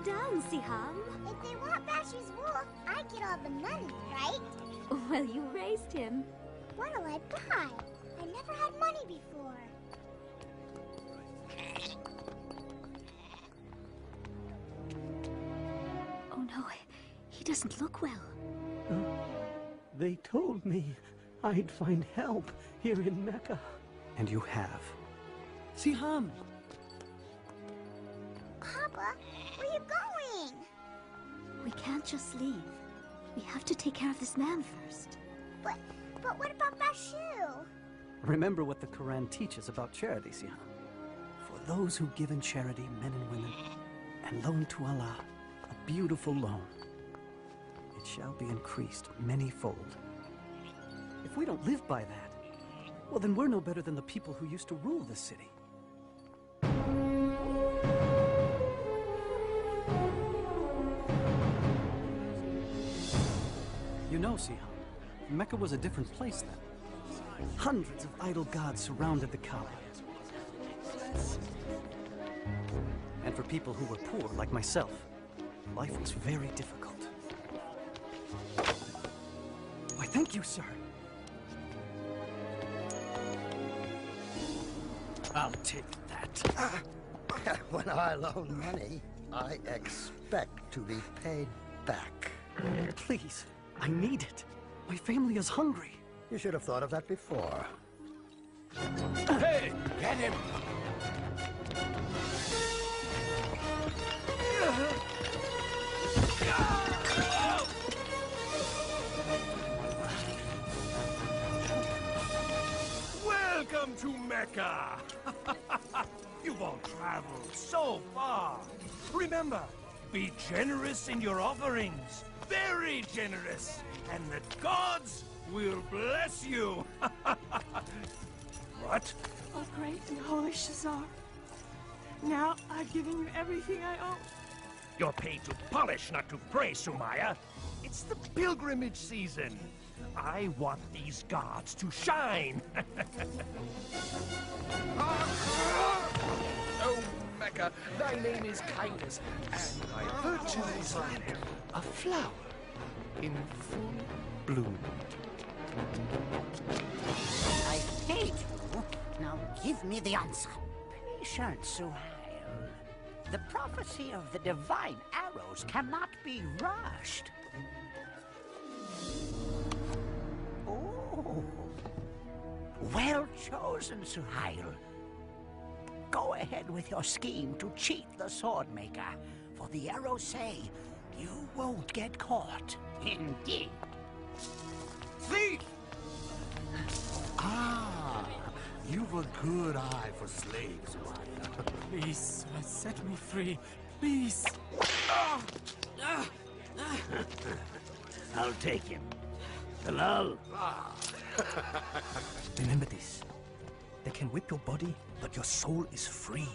down, Siham. If they want Basher's wolf, I get all the money, right? Well, you raised him. What'll I buy? I never had money before. Oh no, he doesn't look well. They told me I'd find help here in Mecca. And you have. Siham! Papa, where you going? We can't just leave. We have to take care of this man first. But what about Bashu? Remember what the Quran teaches about charity, Siham. For those who give in charity, men and women, and loan to Allah, a beautiful loan, it shall be increased many-fold. If we don't live by that, well, then we're no better than the people who used to rule this city. You know, Siham, Mecca was a different place then. Hundreds of idol gods surrounded the Kaaba. And for people who were poor, like myself, life was very difficult. Why, thank you, sir. I'll take that. When I loan money, I expect to be paid back. Please, I need it. My family is hungry. You should have thought of that before. Hey, get him! Welcome to Mecca! You've all traveled so far. Remember, be generous in your offerings. Very generous. And the gods will bless you. What? Oh, great and holy Shazar. Now I've given you everything I own. You're paid to polish, not to pray, Sumaya. It's the pilgrimage season. I want these gods to shine. Oh, Mecca, thy name is kindness, and thy virtue is a flower in full bloom. I hate you. Now give me the answer. Patience, Suhail. The prophecy of the divine arrows cannot be rushed. Oh. Well chosen, Suhail. Go ahead with your scheme to cheat the swordmaker, for the arrows say you won't get caught. Indeed. Thief! Ah, you've a good eye for slaves, Maya. Please, set me free. Please. I'll take him. Halal. Remember this. They can whip your body, but your soul is free.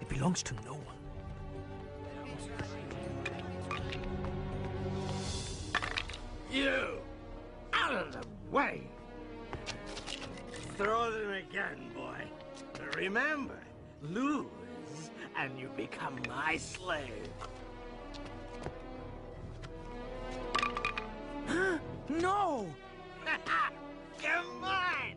It belongs to no one. You! Out of the way! Throw them again, boy. Remember, lose, and you become my slave. No! Come on!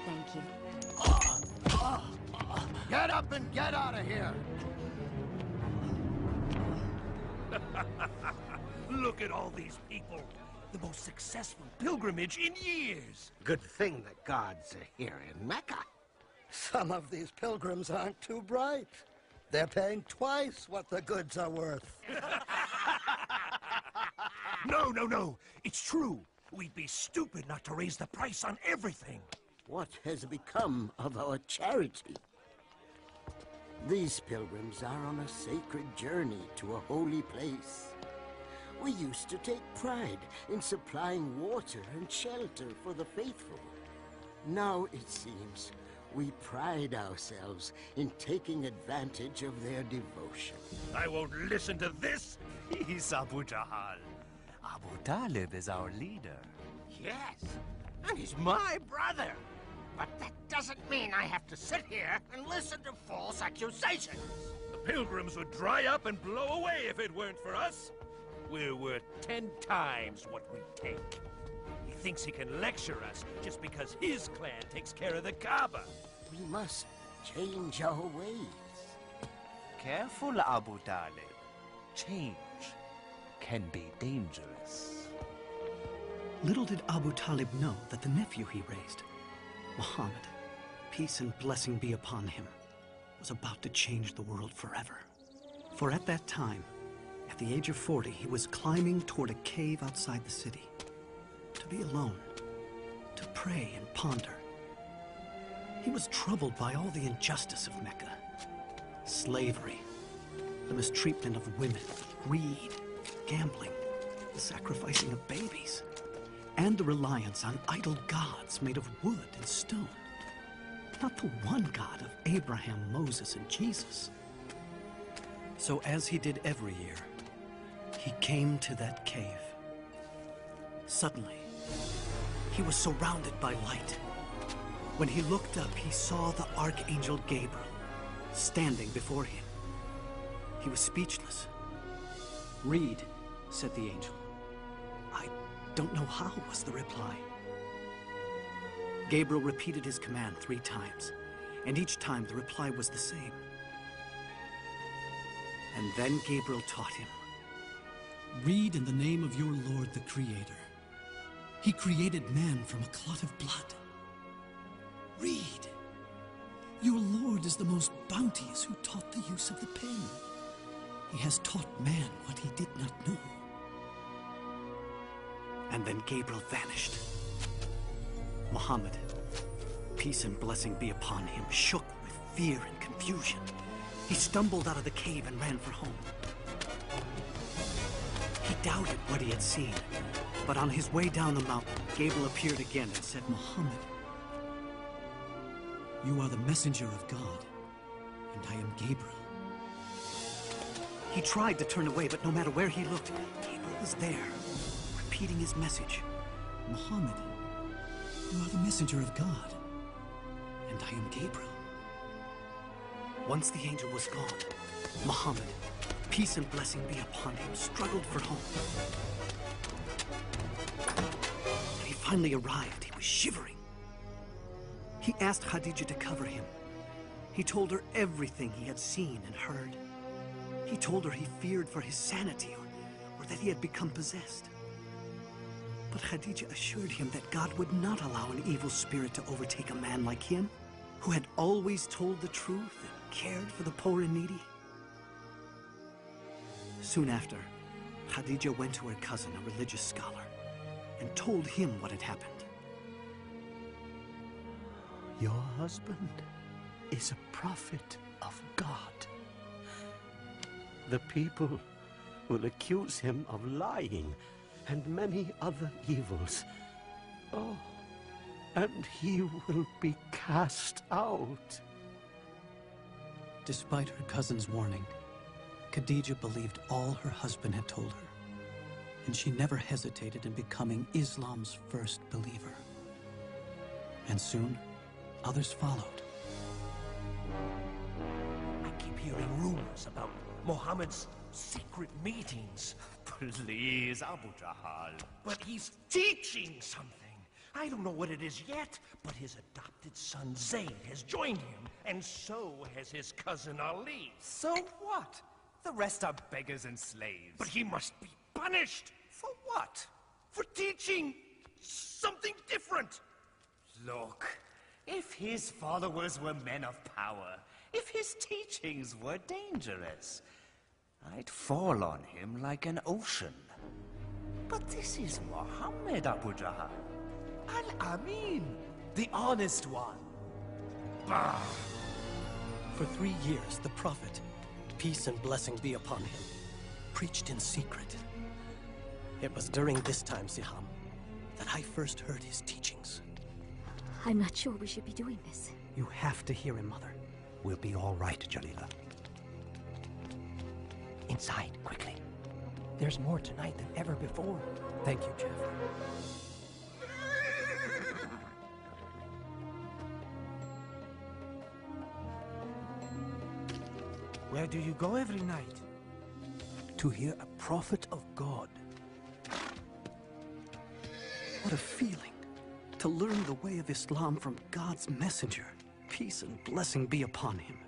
Thank you. Get up and get out of here! Look at all these people. The most successful pilgrimage in years. Good thing the gods are here in Mecca. Some of these pilgrims aren't too bright. They're paying twice what the goods are worth. No. It's true. We'd be stupid not to raise the price on everything. What has become of our charity? These pilgrims are on a sacred journey to a holy place. We used to take pride in supplying water and shelter for the faithful. Now, it seems, we pride ourselves in taking advantage of their devotion. I won't listen to this. He's Abu Jahal. Abu Talib is our leader. Yes, and he's my brother. But that doesn't mean I have to sit here and listen to false accusations. The pilgrims would dry up and blow away if it weren't for us. We're worth 10 times what we take. He thinks he can lecture us just because his clan takes care of the Kaaba. We must change our ways. Careful, Abu Talib. Change can be dangerous. Little did Abu Talib know that the nephew he raised, Muhammad, peace and blessing be upon him, was about to change the world forever. For at that time, at the age of 40, he was climbing toward a cave outside the city, to be alone, to pray and ponder. He was troubled by all the injustice of Mecca. Slavery, the mistreatment of women, greed, gambling, the sacrificing of babies, and the reliance on idol gods made of wood and stone. Not the one God of Abraham, Moses, and Jesus. So as he did every year, he came to that cave. Suddenly, he was surrounded by light. When he looked up, he saw the Archangel Gabriel standing before him. He was speechless. "Read," said the angel. "I don't know how," was the reply. Gabriel repeated his command 3 times, and each time the reply was the same. And then Gabriel taught him, "Read in the name of your Lord the Creator. He created man from a clot of blood. Read. Your Lord is the most bounteous who taught the use of the pen. He has taught man what he did not know." And then Gabriel vanished. Muhammad, peace and blessing be upon him, shook with fear and confusion. He stumbled out of the cave and ran for home. He doubted what he had seen, but on his way down the mountain, Gabriel appeared again and said, "Muhammad, you are the messenger of God, and I am Gabriel." He tried to turn away, but no matter where he looked, Gabriel was there, repeating his message. "Muhammad, you are the messenger of God, and I am Gabriel." Once the angel was gone, Muhammad, peace and blessing be upon him, struggled for home. When he finally arrived, he was shivering. He asked Khadija to cover him. He told her everything he had seen and heard. He told her he feared for his sanity or that he had become possessed. But Khadija assured him that God would not allow an evil spirit to overtake a man like him, who had always told the truth and cared for the poor and needy. Soon after, Khadija went to her cousin, a religious scholar, and told him what had happened. Your husband is a prophet of God. The people will accuse him of lying and many other evils. Oh, and he will be cast out. Despite her cousin's warning, Khadija believed all her husband had told her, and she never hesitated in becoming Islam's first believer. And soon, others followed. I keep hearing rumors about Muhammad's secret meetings. Please, Abu Jahal. But he's teaching something. I don't know what it is yet, but his adopted son Zayd has joined him, and so has his cousin Ali. So what? The rest are beggars and slaves. But he must be punished. For what? For teaching something different. Look, if his followers were men of power, if his teachings were dangerous, I'd fall on him like an ocean. But this is Muhammad, Abu Jahal. Al-Amin, the honest one. Bah! For 3 years, the Prophet, peace and blessing be upon him, preached in secret. It was during this time, Siham, that I first heard his teachings. I'm not sure we should be doing this. You have to hear him, Mother. We'll be all right, Jalila. Inside, quickly. There's more tonight than ever before. Thank you, Jeff. Where do you go every night? To hear a prophet of God. What a feeling to learn the way of Islam from God's messenger. Peace and blessing be upon him.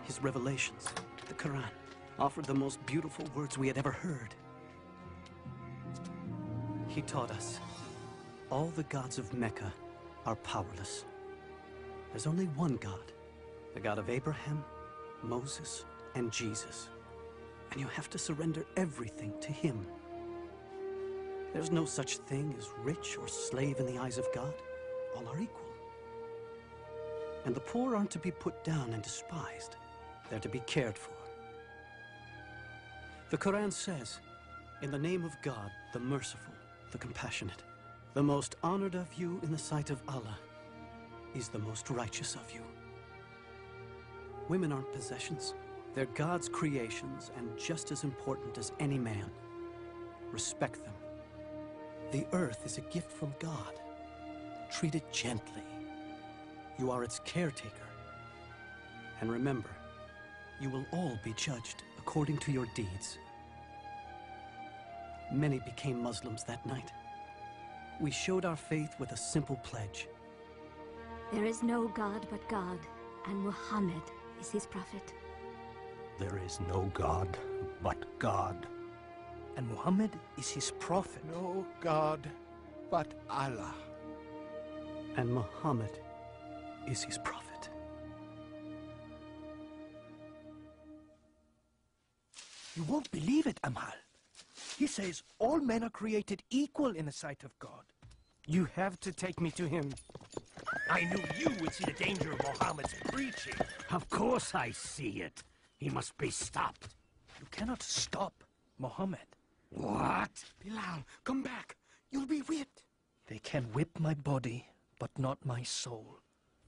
His revelations, the Quran, offered the most beautiful words we had ever heard. He taught us all the gods of Mecca are powerless. There's only one God, the God of Abraham, Moses, and Jesus. And you have to surrender everything to him. There's no such thing as rich or slave in the eyes of God. All are equal. And the poor aren't to be put down and despised. They're to be cared for. The Quran says, in the name of God, the merciful, the compassionate, the most honored of you in the sight of Allah is the most righteous of you. Women aren't possessions. They're God's creations and just as important as any man. Respect them. The earth is a gift from God. Treat it gently. You are its caretaker. And remember, you will all be judged according to your deeds. Many became Muslims that night. We showed our faith with a simple pledge. There is no God but God, and Muhammad is his prophet. There is no God but God. And Muhammad is his prophet. No God but Allah. And Muhammad is his prophet. You won't believe it, Amal. He says all men are created equal in the sight of God. You have to take me to him. I knew you would see the danger of Muhammad's preaching. Of course I see it. He must be stopped. You cannot stop Muhammad. What? Bilal, come back. You'll be whipped. They can whip my body, but not my soul.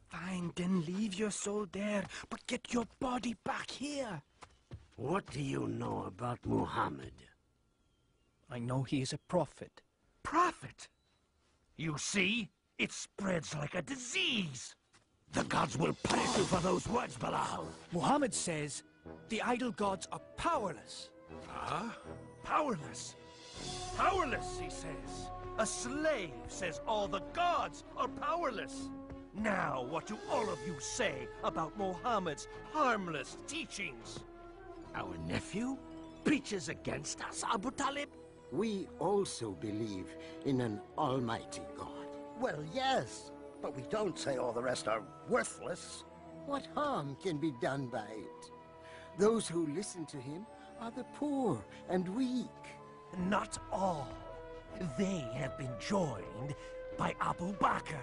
Fine, then leave your soul there, but get your body back here. What do you know about Muhammad? I know he is a prophet. Prophet? You see? It spreads like a disease. The gods will punish you for those words, Bilal. Muhammad says the idol gods are powerless. Huh? Powerless? Powerless, he says. A slave says all the gods are powerless. Now, what do all of you say about Muhammad's harmless teachings? Our nephew preaches against us, Abu Talib? We also believe in an almighty God. Well, yes, but we don't say all the rest are worthless. What harm can be done by it? Those who listen to him are the poor and weak. Not all. They have been joined by Abu Bakr.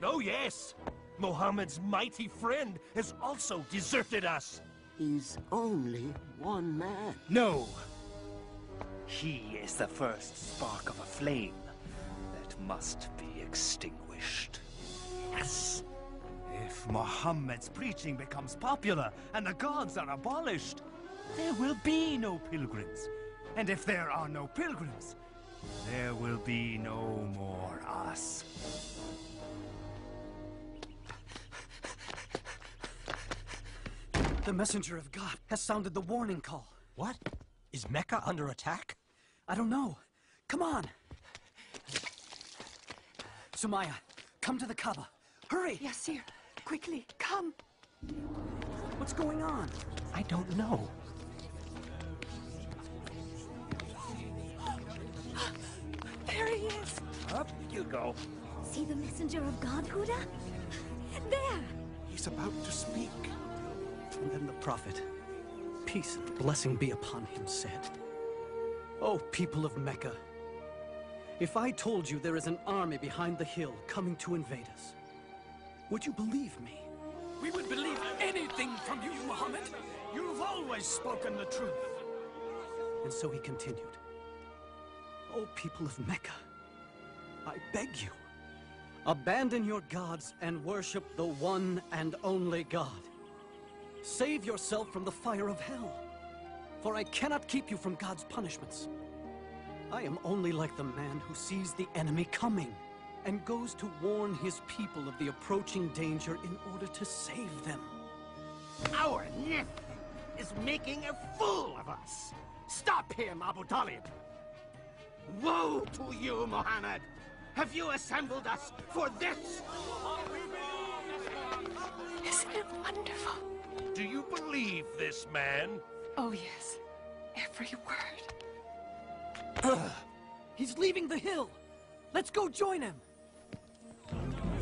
Oh yes, Muhammad's mighty friend has also deserted us. He's only one man. No. He is the first spark of a flame that must be extinguished. Yes. If Muhammad's preaching becomes popular and the gods are abolished, there will be no pilgrims. And if there are no pilgrims, there will be no more us. The messenger of God has sounded the warning call. What? Is Mecca under attack? I don't know. Come on. Sumaya, come to the Kaaba. Hurry! Yasir, quickly, come. What's going on? I don't know. There he is. Up you go. See the messenger of God, Huda? There! He's about to speak. And then the prophet, peace and blessing be upon him, said, "O people of Mecca, if I told you there is an army behind the hill coming to invade us, would you believe me?" We would believe anything from you, Muhammad. You've always spoken the truth. And so he continued, "O people of Mecca, I beg you, abandon your gods and worship the one and only God. Save yourself from the fire of hell, for I cannot keep you from God's punishments. I am only like the man who sees the enemy coming and goes to warn his people of the approaching danger in order to save them. Our nephew is making a fool of us. Stop him, Abu Talib. Woe to you, Muhammad. Have you assembled us for this? Isn't it wonderful? Do you believe this man? Oh, yes. Every word. He's leaving the hill. Let's go join him.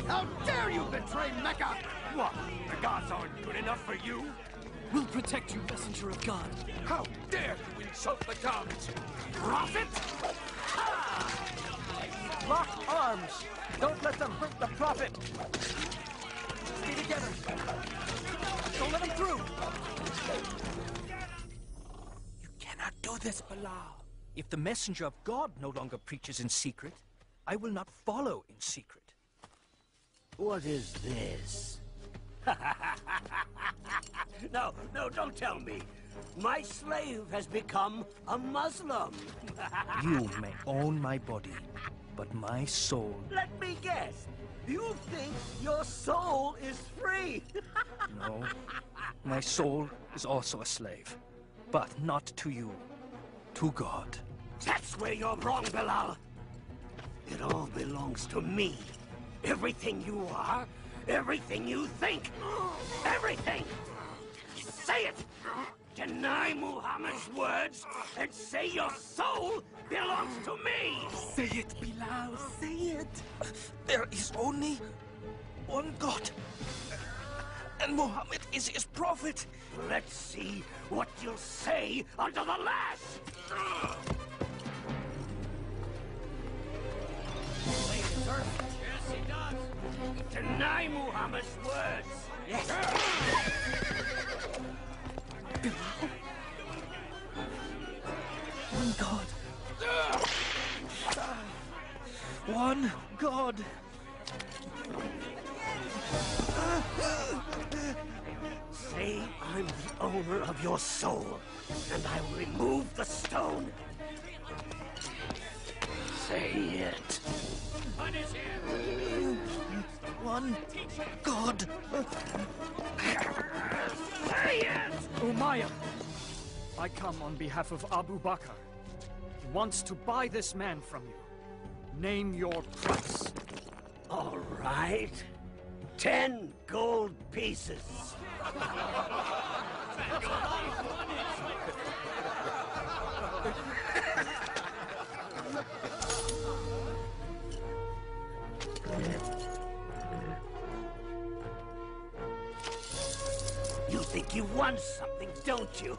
How dare you betray Mecca? What? The gods aren't good enough for you? We'll protect you, messenger of God. How dare you insult the gods? Prophet? Lock arms. Don't let them hurt the prophet. Stay together. Don't let him through. You cannot do this, Bilal. If the messenger of God no longer preaches in secret, I will not follow in secret. What is this? No, don't tell me. My slave has become a Muslim. You may own my body, but my soul... Let me guess. You think your soul is free? No. My soul is also a slave. But not to you. To God. That's where you're wrong, Bilal. It all belongs to me. Everything you are, everything you think, everything! Say it! Deny Muhammad's words and say your soul belongs to me! Say it, Bilal, say it! There is only one God. And Muhammad is his prophet. Let's see what you'll say under the lash! Yes, he does. Deny Muhammad's words. Yes. One God. One God. Say I'm the owner of your soul, and I will remove the stone. Say it. One God. Say it! Umayyah, I come on behalf of Abu Bakr. He wants to buy this man from you. Name your price. All right. 10 gold pieces. You think you won something, don't you?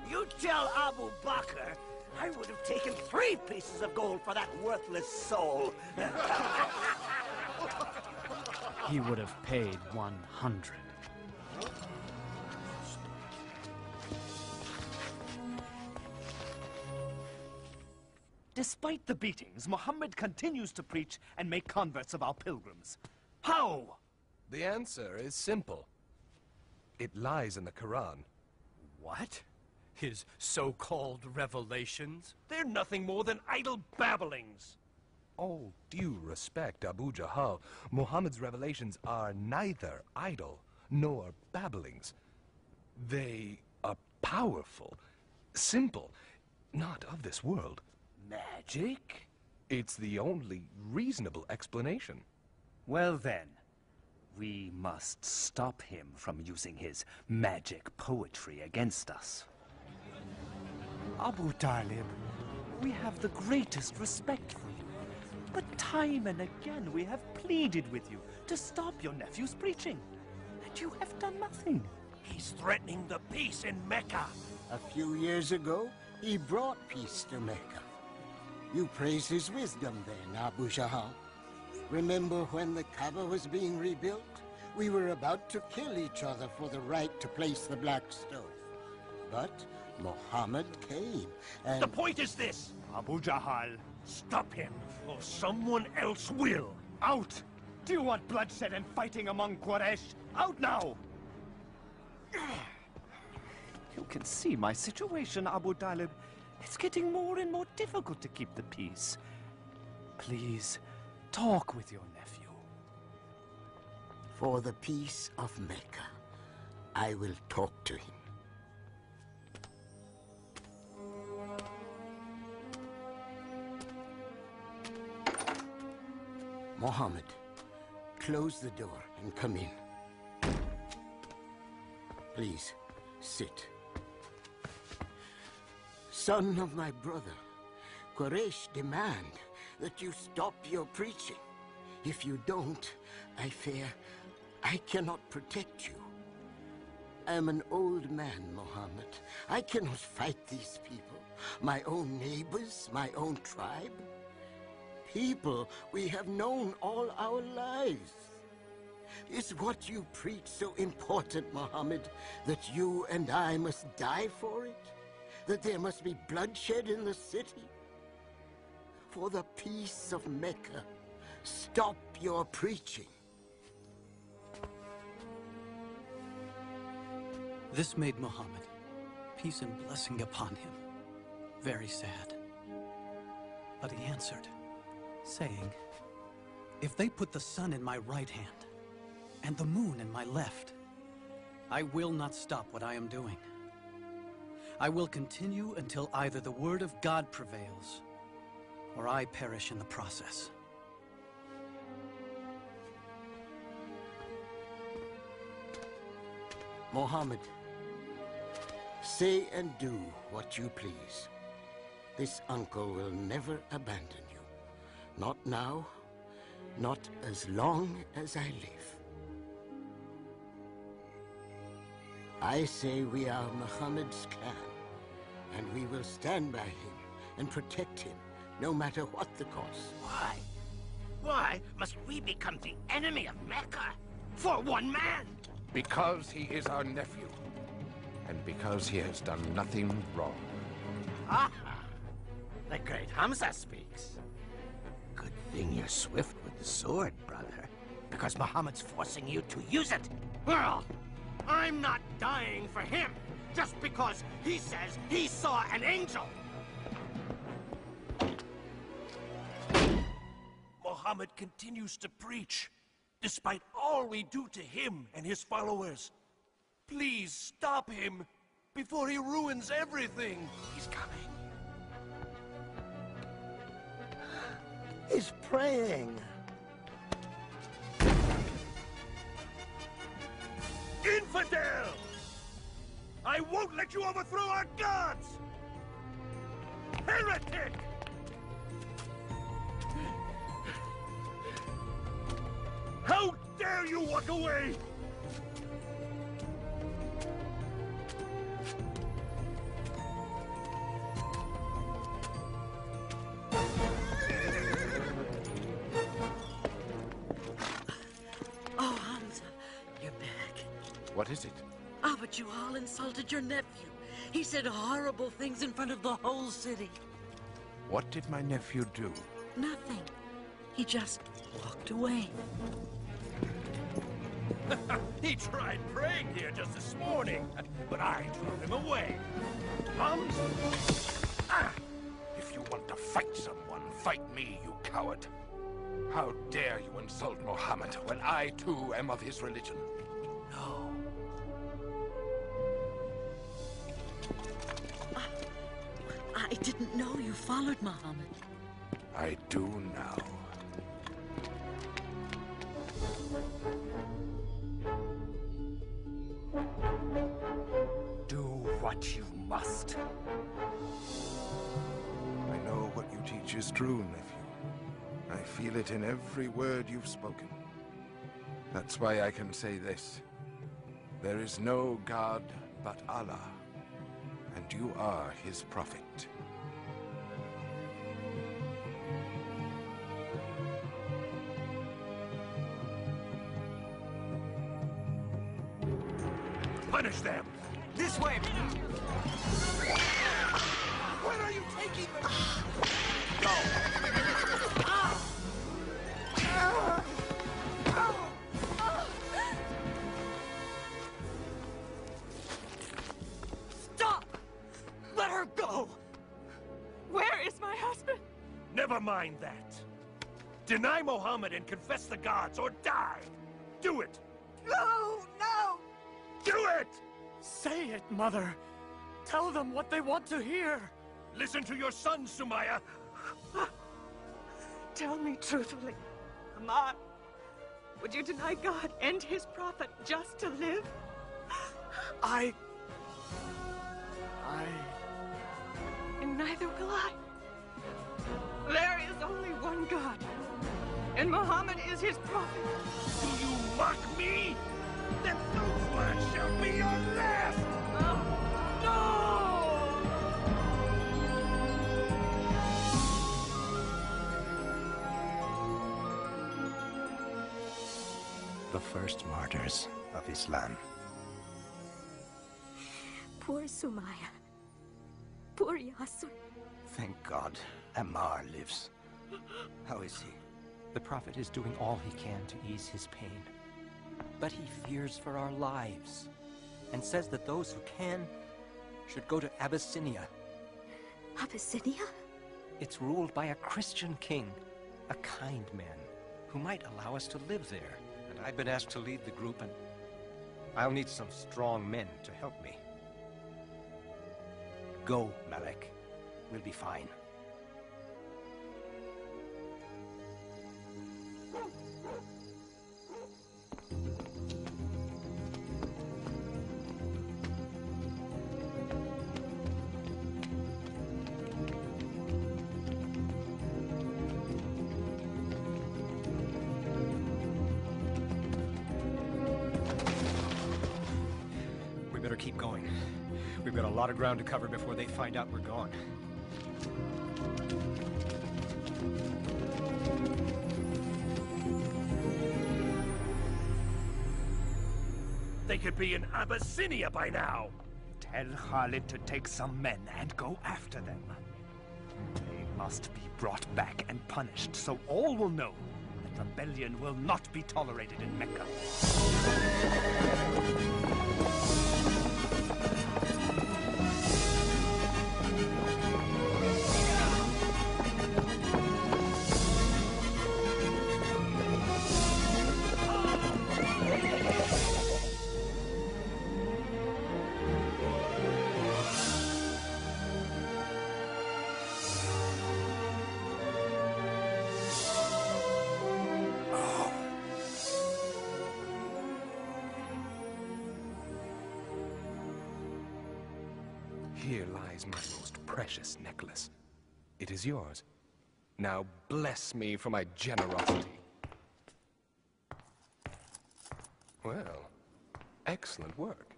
You tell Abu Bakr I would have taken 3 pieces of gold for that worthless soul. He would have paid 100. Despite the beatings, Muhammad continues to preach and make converts of our pilgrims. How? The answer is simple. It lies in the Quran. What? His so-called revelations? They're nothing more than idle babblings. All due respect, Abu Jahal, Muhammad's revelations are neither idle nor babblings. They are powerful, simple, not of this world. Magic? It's the only reasonable explanation. Well then, we must stop him from using his magic poetry against us. Abu Talib, we have the greatest respect for you. But time and again we have pleaded with you to stop your nephew's preaching. And you have done nothing. He's threatening the peace in Mecca. A few years ago, he brought peace to Mecca. You praise his wisdom then, Abu Jahal. Remember when the Kaaba was being rebuilt? We were about to kill each other for the right to place the black stone. But Muhammad came, and... The point is this, Abu Jahal, stop him, or someone else will. out! Do you want bloodshed and fighting among Quraysh? Out now! You can see my situation, Abu Talib. It's getting more and more difficult to keep the peace. Please, talk with your nephew. For the peace of Mecca, I will talk to him. Muhammad, close the door and come in. Please, sit. Son of my brother, Quraysh demand that you stop your preaching. If you don't, I fear I cannot protect you. I am an old man, Muhammad. I cannot fight these people, my own neighbors, my own tribe. People we have known all our lives. Is what you preach so important, Muhammad, that you and I must die for it? That there must be bloodshed in the city? For the peace of Mecca, stop your preaching. This made Muhammad, peace and blessing upon him, very sad. But he answered, saying, "If they put the sun in my right hand and the moon in my left, I will not stop what I am doing. I will continue until either the word of God prevails or I perish in the process." Muhammad, say and do what you please. This uncle will never abandon you. Not now, not as long as I live. I say we are Muhammad's clan, and we will stand by him and protect him, no matter what the cost. Why? Why must we become the enemy of Mecca? For one man? Because he is our nephew, and because he has done nothing wrong. Ah, the great Hamza speaks. Good thing you're swift with the sword, brother, because Muhammad's forcing you to use it. Well, I'm not dying for him, just because he says he saw an angel. Muhammad continues to preach, despite all we do to him and his followers. Please stop him before he ruins everything. He's coming. He's praying. Infidel! I won't let you overthrow our gods! Heretic! How dare you walk away! Oh, Hamza, you're back. What is it? Oh, but you all insulted your nephew. He said horrible things in front of the whole city. What did my nephew do? Nothing. He just walked away. He tried praying here just this morning, but I drove him away. If you want to fight someone, fight me, you coward. How dare you insult Muhammad when I, too, am of his religion? No. I didn't know you followed Muhammad. I do now. Do what you must. I know what you teach is true, nephew. I feel it in every word you've spoken. That's why I can say this. There is no God but Allah, and you are his prophet. Punish them! This way! Where are you taking them? Go! Stop! Let her go! Where is my husband? Never mind that. Deny Muhammad and confess the gods, or die! Do it, No, no! Do it! Say it, Mother. Tell them what they want to hear. Listen to your son, Sumaya. Tell me truthfully, Ahmad, would you deny God and his prophet just to live? And neither will I. There is only one God, and Muhammad is his prophet. Do you mock me? Then those words shall be your last! The first martyrs of Islam. Poor Sumaya. Poor Yasun. Thank God, Ammar lives. How is he? The Prophet is doing all he can to ease his pain. But he fears for our lives, and says that those who can should go to Abyssinia. Abyssinia? It's ruled by a Christian king, a kind man, who might allow us to live there. And I've been asked to lead the group, and I'll need some strong men to help me. Go, Malek. We'll be fine. We better keep going. We've got a lot of ground to cover before they find out we're gone. They could be in Abyssinia by now. Tell Khalid to take some men and go after them. They must be brought back and punished, so all will know that rebellion will not be tolerated in Mecca. Here lies my most precious necklace. It is yours. Now bless me for my generosity. Well, excellent work.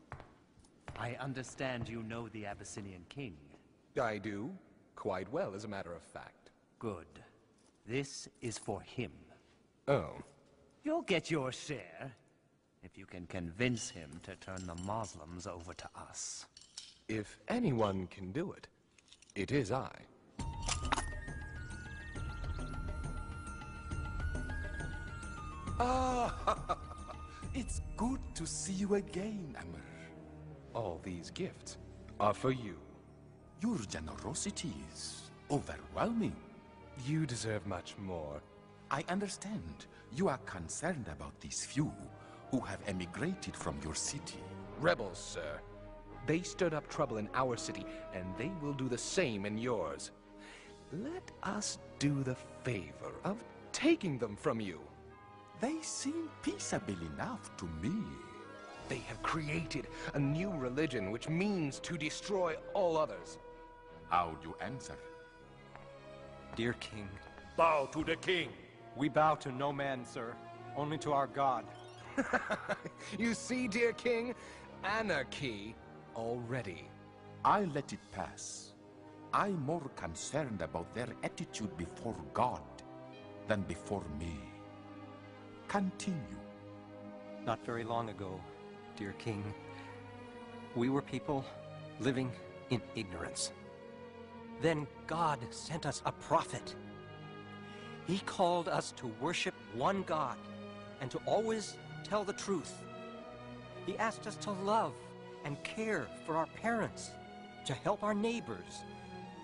I understand you know the Abyssinian king. I do. Quite well, as a matter of fact. Good. This is for him. Oh. You'll get your share, if you can convince him to turn the Muslims over to us. If anyone can do it, it is I. Ah, it's good to see you again, Amr. All these gifts are for you. Your generosity is overwhelming. You deserve much more. I understand. You are concerned about these few who have emigrated from your city. Rebels, sir. They stirred up trouble in our city, and they will do the same in yours. Let us do the favor of taking them from you. They seem peaceable enough to me. They have created a new religion which means to destroy all others. How do you answer? Dear King. Bow to the king. We bow to no man, sir. Only to our God. You see, dear king, anarchy already. I let it pass. I'm more concerned about their attitude before God than before me. Continue. Not very long ago, dear King, we were people living in ignorance. Then God sent us a prophet. He called us to worship one God and to always tell the truth. He asked us to love and care for our parents, to help our neighbors,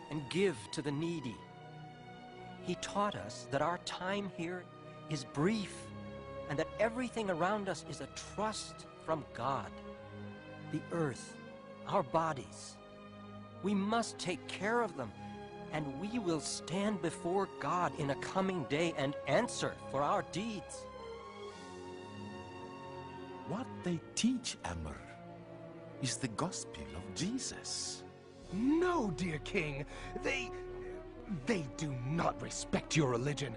and give to the needy. He taught us that our time here is brief and that everything around us is a trust from God. The earth, our bodies. We must take care of them, and we will stand before God in a coming day and answer for our deeds. What they teach, Amr, is the gospel of Jesus. No, dear king. They do not respect your religion.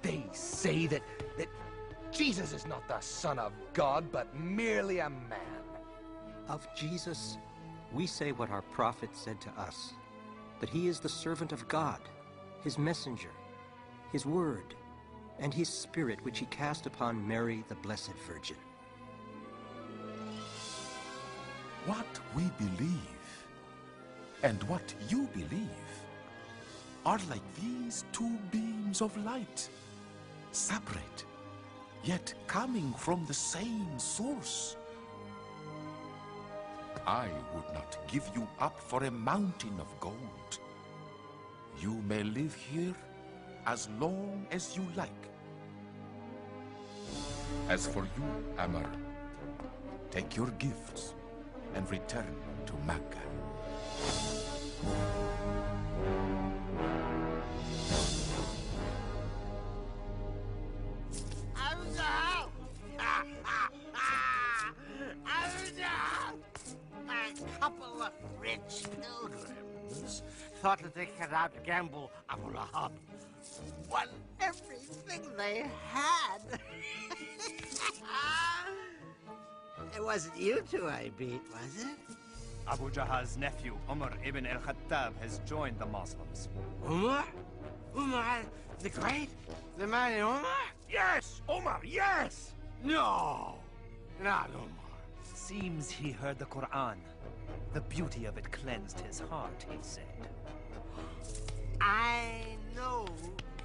They say that Jesus is not the Son of God, but merely a man. Of Jesus, we say what our prophet said to us, that he is the servant of God, his messenger, his word, and his spirit which he cast upon Mary, the Blessed Virgin. What we believe and what you believe are like these two beams of light, separate, yet coming from the same source. I would not give you up for a mountain of gold. You may live here as long as you like. As for you, Amr, take your gifts and return to Mecca. A couple of rich pilgrims thought that they could outgamble Abu Lahab. Won everything they had. It wasn't you two I beat, was it? Abu Jahal's nephew, Umar ibn al-Khattab, has joined the Muslims. Umar? Umar the Great? The mighty Umar? Yes, Omar, yes! No, not Umar. Seems he heard the Quran. The beauty of it cleansed his heart, he said. I know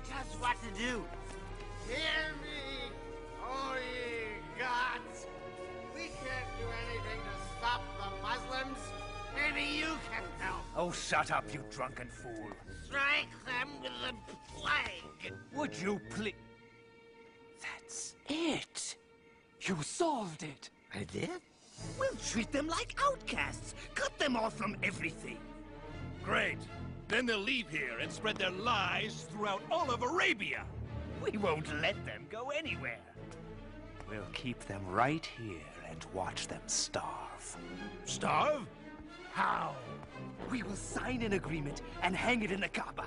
just what to do. Hear me, O ye gods. We can't do anything to stop the Muslims. Maybe you can help. Oh, shut up, you drunken fool. Strike them with the plague. Would you please? That's it. You solved it. I did? We'll treat them like outcasts. Cut them off from everything. Great. Then they'll leave here and spread their lies throughout all of Arabia. We won't let them go anywhere. We'll keep them right here and watch them starve. Starve? How? We will sign an agreement and hang it in the Kaaba.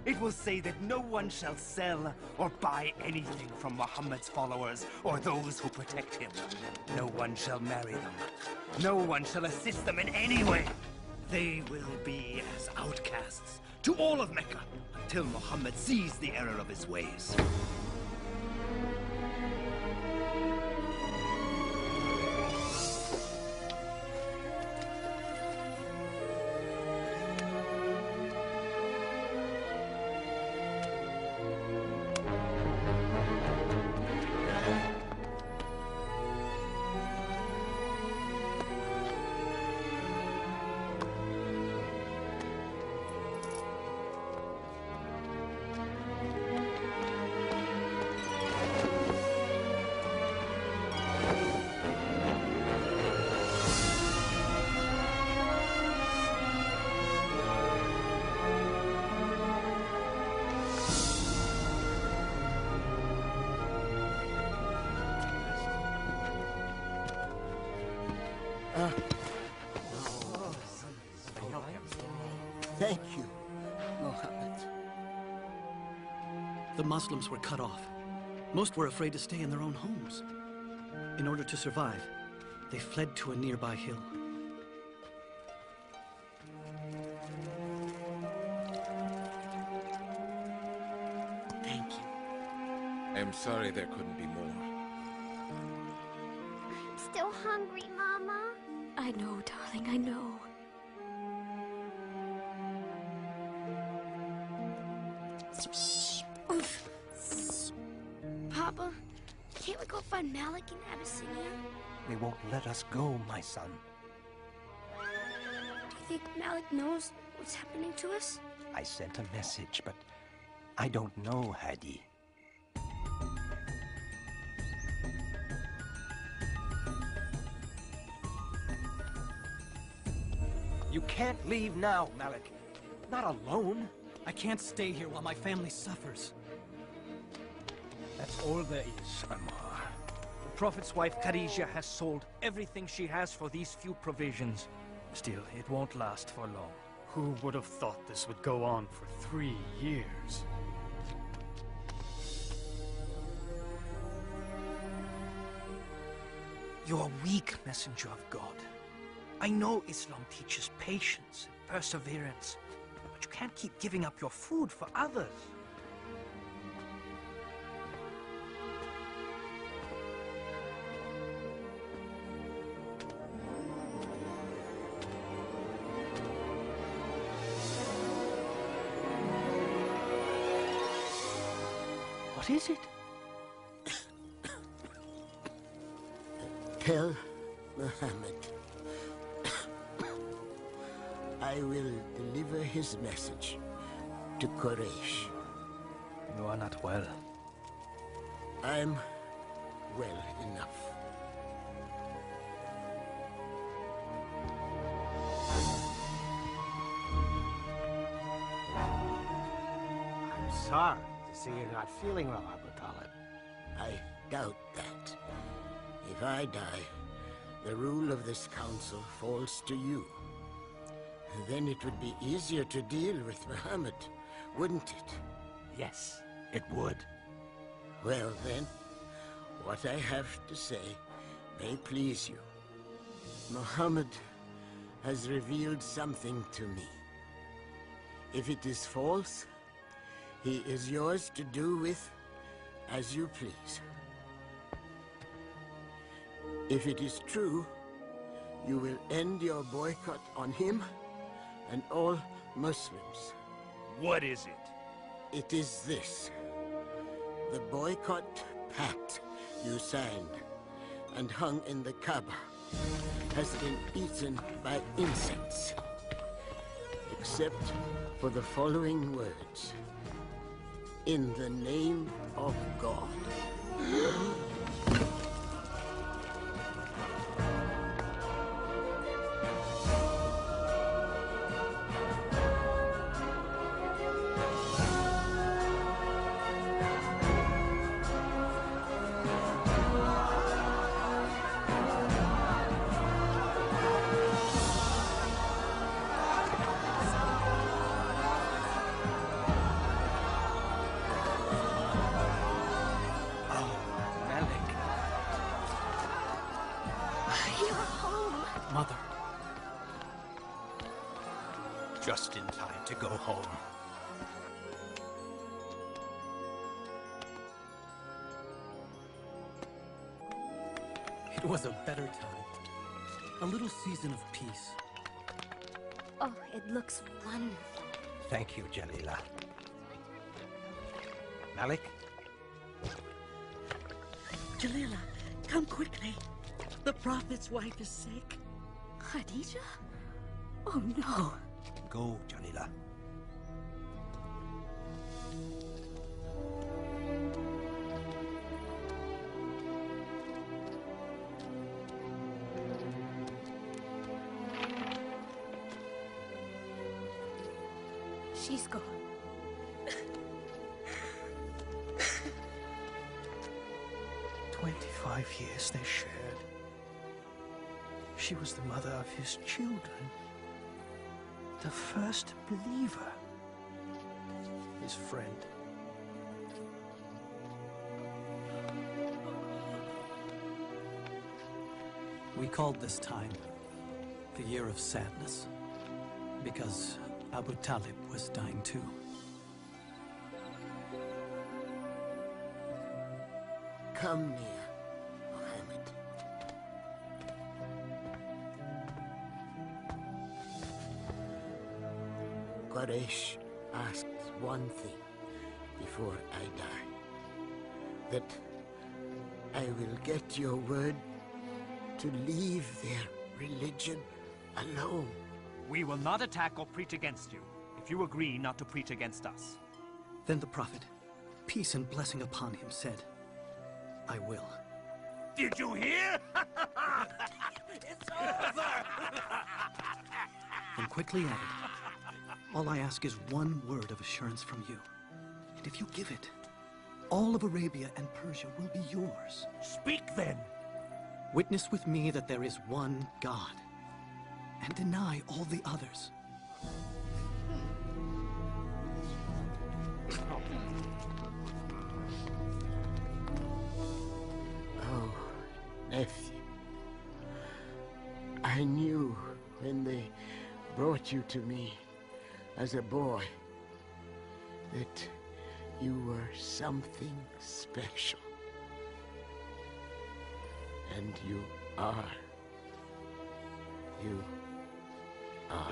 It will say that no one shall sell or buy anything from Muhammad's followers or those who protect him. No one shall marry them. No one shall assist them in any way. They will be as outcasts to all of Mecca until Muhammad sees the error of his ways. Thank you, Mohammed. The Muslims were cut off. Most were afraid to stay in their own homes. In order to survive, they fled to a nearby hill. Thank you. I'm sorry there couldn't be more. I'm still hungry, Mama. I know, darling, I know. Papa, can't we go find Malik in Abyssinia? They won't let us go, my son. Do you think Malik knows what's happening to us? I sent a message, but I don't know, Hadi. You can't leave now, Malik. Not alone. I can't stay here while my family suffers. That's all there is, Ammar. The Prophet's wife, Khadijah, has sold everything she has for these few provisions. Still, it won't last for long. Who would have thought this would go on for 3 years? You're a weak messenger of God. I know Islam teaches patience and perseverance, but you can't keep giving up your food for others. What is it? Tell Muhammad I will deliver his message to Quraysh. You are not well. I'm well enough. I'm sorry to see you're not feeling well, Abu Talib. I doubt that. If I die, the rule of this council falls to you. Then it would be easier to deal with Muhammad, wouldn't it? Yes, it would. Well then, what I have to say may please you. Muhammad has revealed something to me. If it is false, he is yours to do with as you please. If it is true, you will end your boycott on him and all Muslims. What is it? It is this. The boycott pact you signed and hung in the Kaaba has been eaten by insects. Except for the following words. In the name of God. Mother. Just in time to go home. It was a better time. A little season of peace. Oh, it looks wonderful. Thank you, Jalila. Malik? Jalila, come quickly. The Prophet's wife is sick. Khadijah? Oh no. Go, Jalila. She's gone. 25 years they shared. She was the mother of his children. The first believer. His friend. We called this time the Year of Sadness, because Abu Talib was dying too. Come near, Muhammad. Quraysh asks one thing before I die. That I will get your word to leave their religion alone. We will not attack or preach against you, if you agree not to preach against us. Then the Prophet, peace and blessing upon him, said, I will. Did you hear? It's over! And quickly added, all I ask is one word of assurance from you. And if you give it, all of Arabia and Persia will be yours. Speak then. Witness with me that there is one God, and deny all the others. Oh, nephew. I knew when they brought you to me as a boy that you were something special. And you are. You are.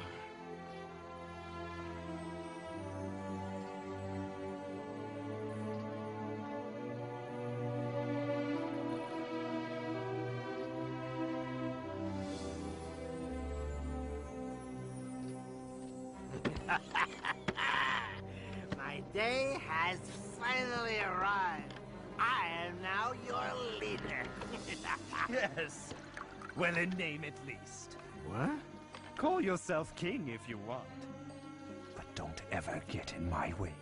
My day has finally arrived. I am now your leader. Yes. Well, in name at least. What? Call yourself king if you want. But don't ever get in my way.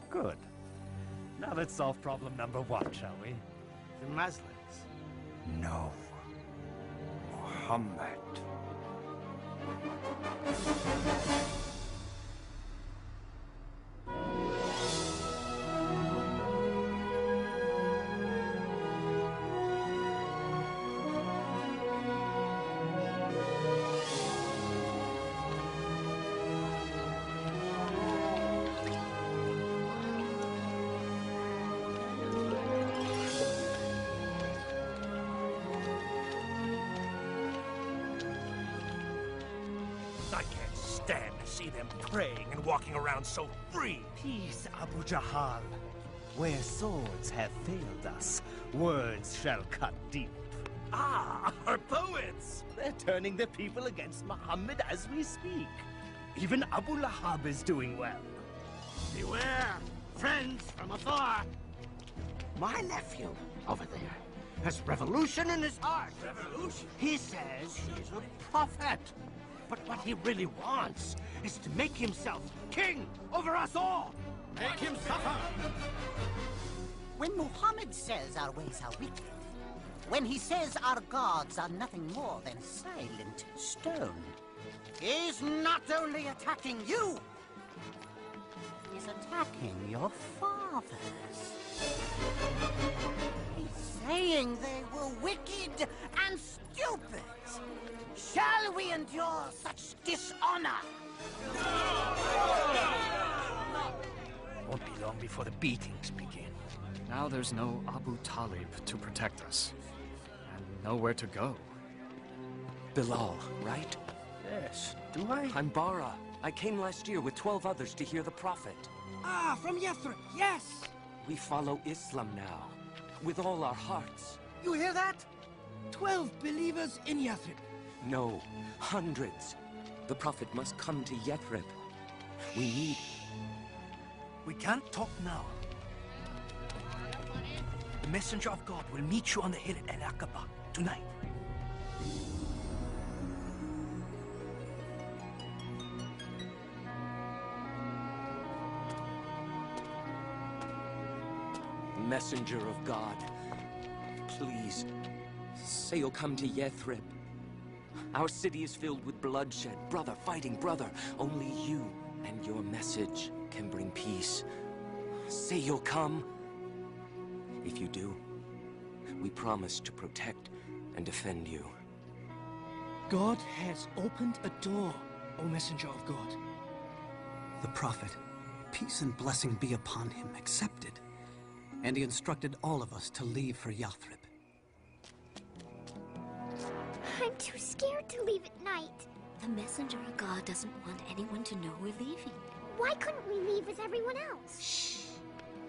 Good. Now let's solve problem number 1, shall we? The Muslims. No. Muhammad. I can't stand to see them praying and walking around so free. Peace, Abu Jahal. Where swords have failed us, words shall cut deep. Ah, our poets! They're turning the people against Muhammad as we speak. Even Abu Lahab is doing well. Beware, friends from afar. My nephew, over there, has revolution in his heart. Revolution? He says he's a prophet. But what he really wants is to make himself king over us all. Make him suffer. When Muhammad says our ways are wicked, when he says our gods are nothing more than silent stone, he's not only attacking you, he's attacking your fathers. He's saying they were wicked and stupid. Shall we endure such dishonor? Won't be long before the beatings begin. Now there's no Abu Talib to protect us. And nowhere to go. Bilal, right? Yes, do I? I'm Bara. I came last year with 12 others to hear the Prophet. Ah, from Yathrib, yes! We follow Islam now, with all our hearts. You hear that? 12 believers in Yathrib. No, hundreds. The Prophet must come to Yathrib. We need... We can't talk now. The messenger of God will meet you on the hill at Al-Aqaba tonight. Messenger of God, please, say you'll come to Yathrib. Our city is filled with bloodshed, brother fighting brother. Only you and your message can bring peace. Say you'll come. If you do, we promise to protect and defend you. God has opened a door, O messenger of God. The prophet, peace and blessing be upon him, accepted. And he instructed all of us to leave for Yathrib. I'm too scared to leave at night. The messenger of God doesn't want anyone to know we're leaving. Why couldn't we leave as everyone else? Shh.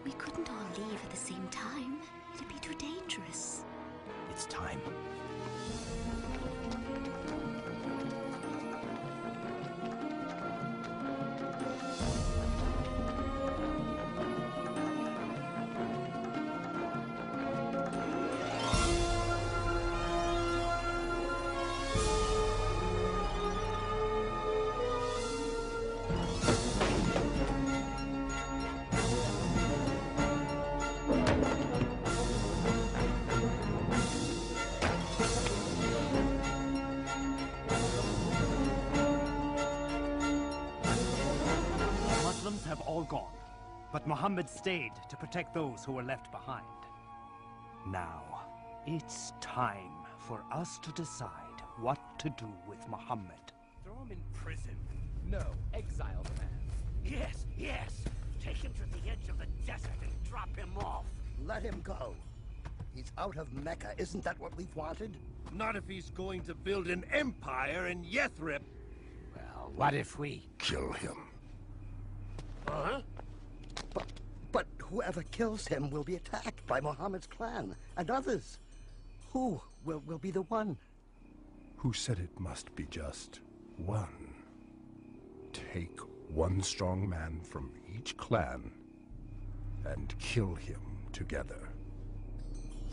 We couldn't all leave at the same time. It'd be too dangerous. It's time. But Muhammad stayed to protect those who were left behind. Now, it's time for us to decide what to do with Muhammad. Throw him in prison. No, exile the man. Yes, yes! Take him to the edge of the desert and drop him off. Let him go. He's out of Mecca. Isn't that what we've wanted? Not if he's going to build an empire in Yathrib. Well, what if we kill him? Huh? But whoever kills him will be attacked by Muhammad's clan and others. Who will be the one? Who said it must be just one? Take one strong man from each clan and kill him together.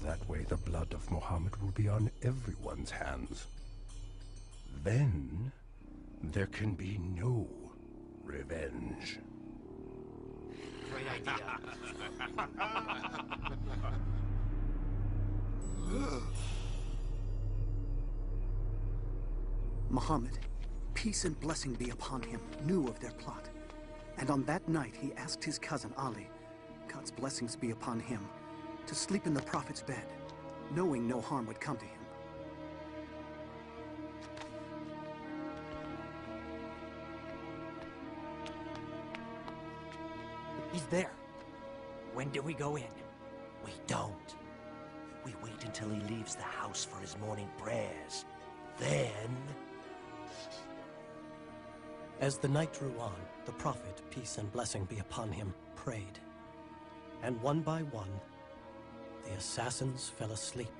That way the blood of Muhammad will be on everyone's hands. Then there can be no revenge. Great idea. Muhammad, peace and blessing be upon him, knew of their plot. And on that night he asked his cousin Ali, God's blessings be upon him, to sleep in the Prophet's bed, knowing no harm would come to him. He's there. When do we go in? We don't. We wait until he leaves the house for his morning prayers. Then... As the night drew on, the Prophet, peace and blessing be upon him, prayed. And one by one, the assassins fell asleep.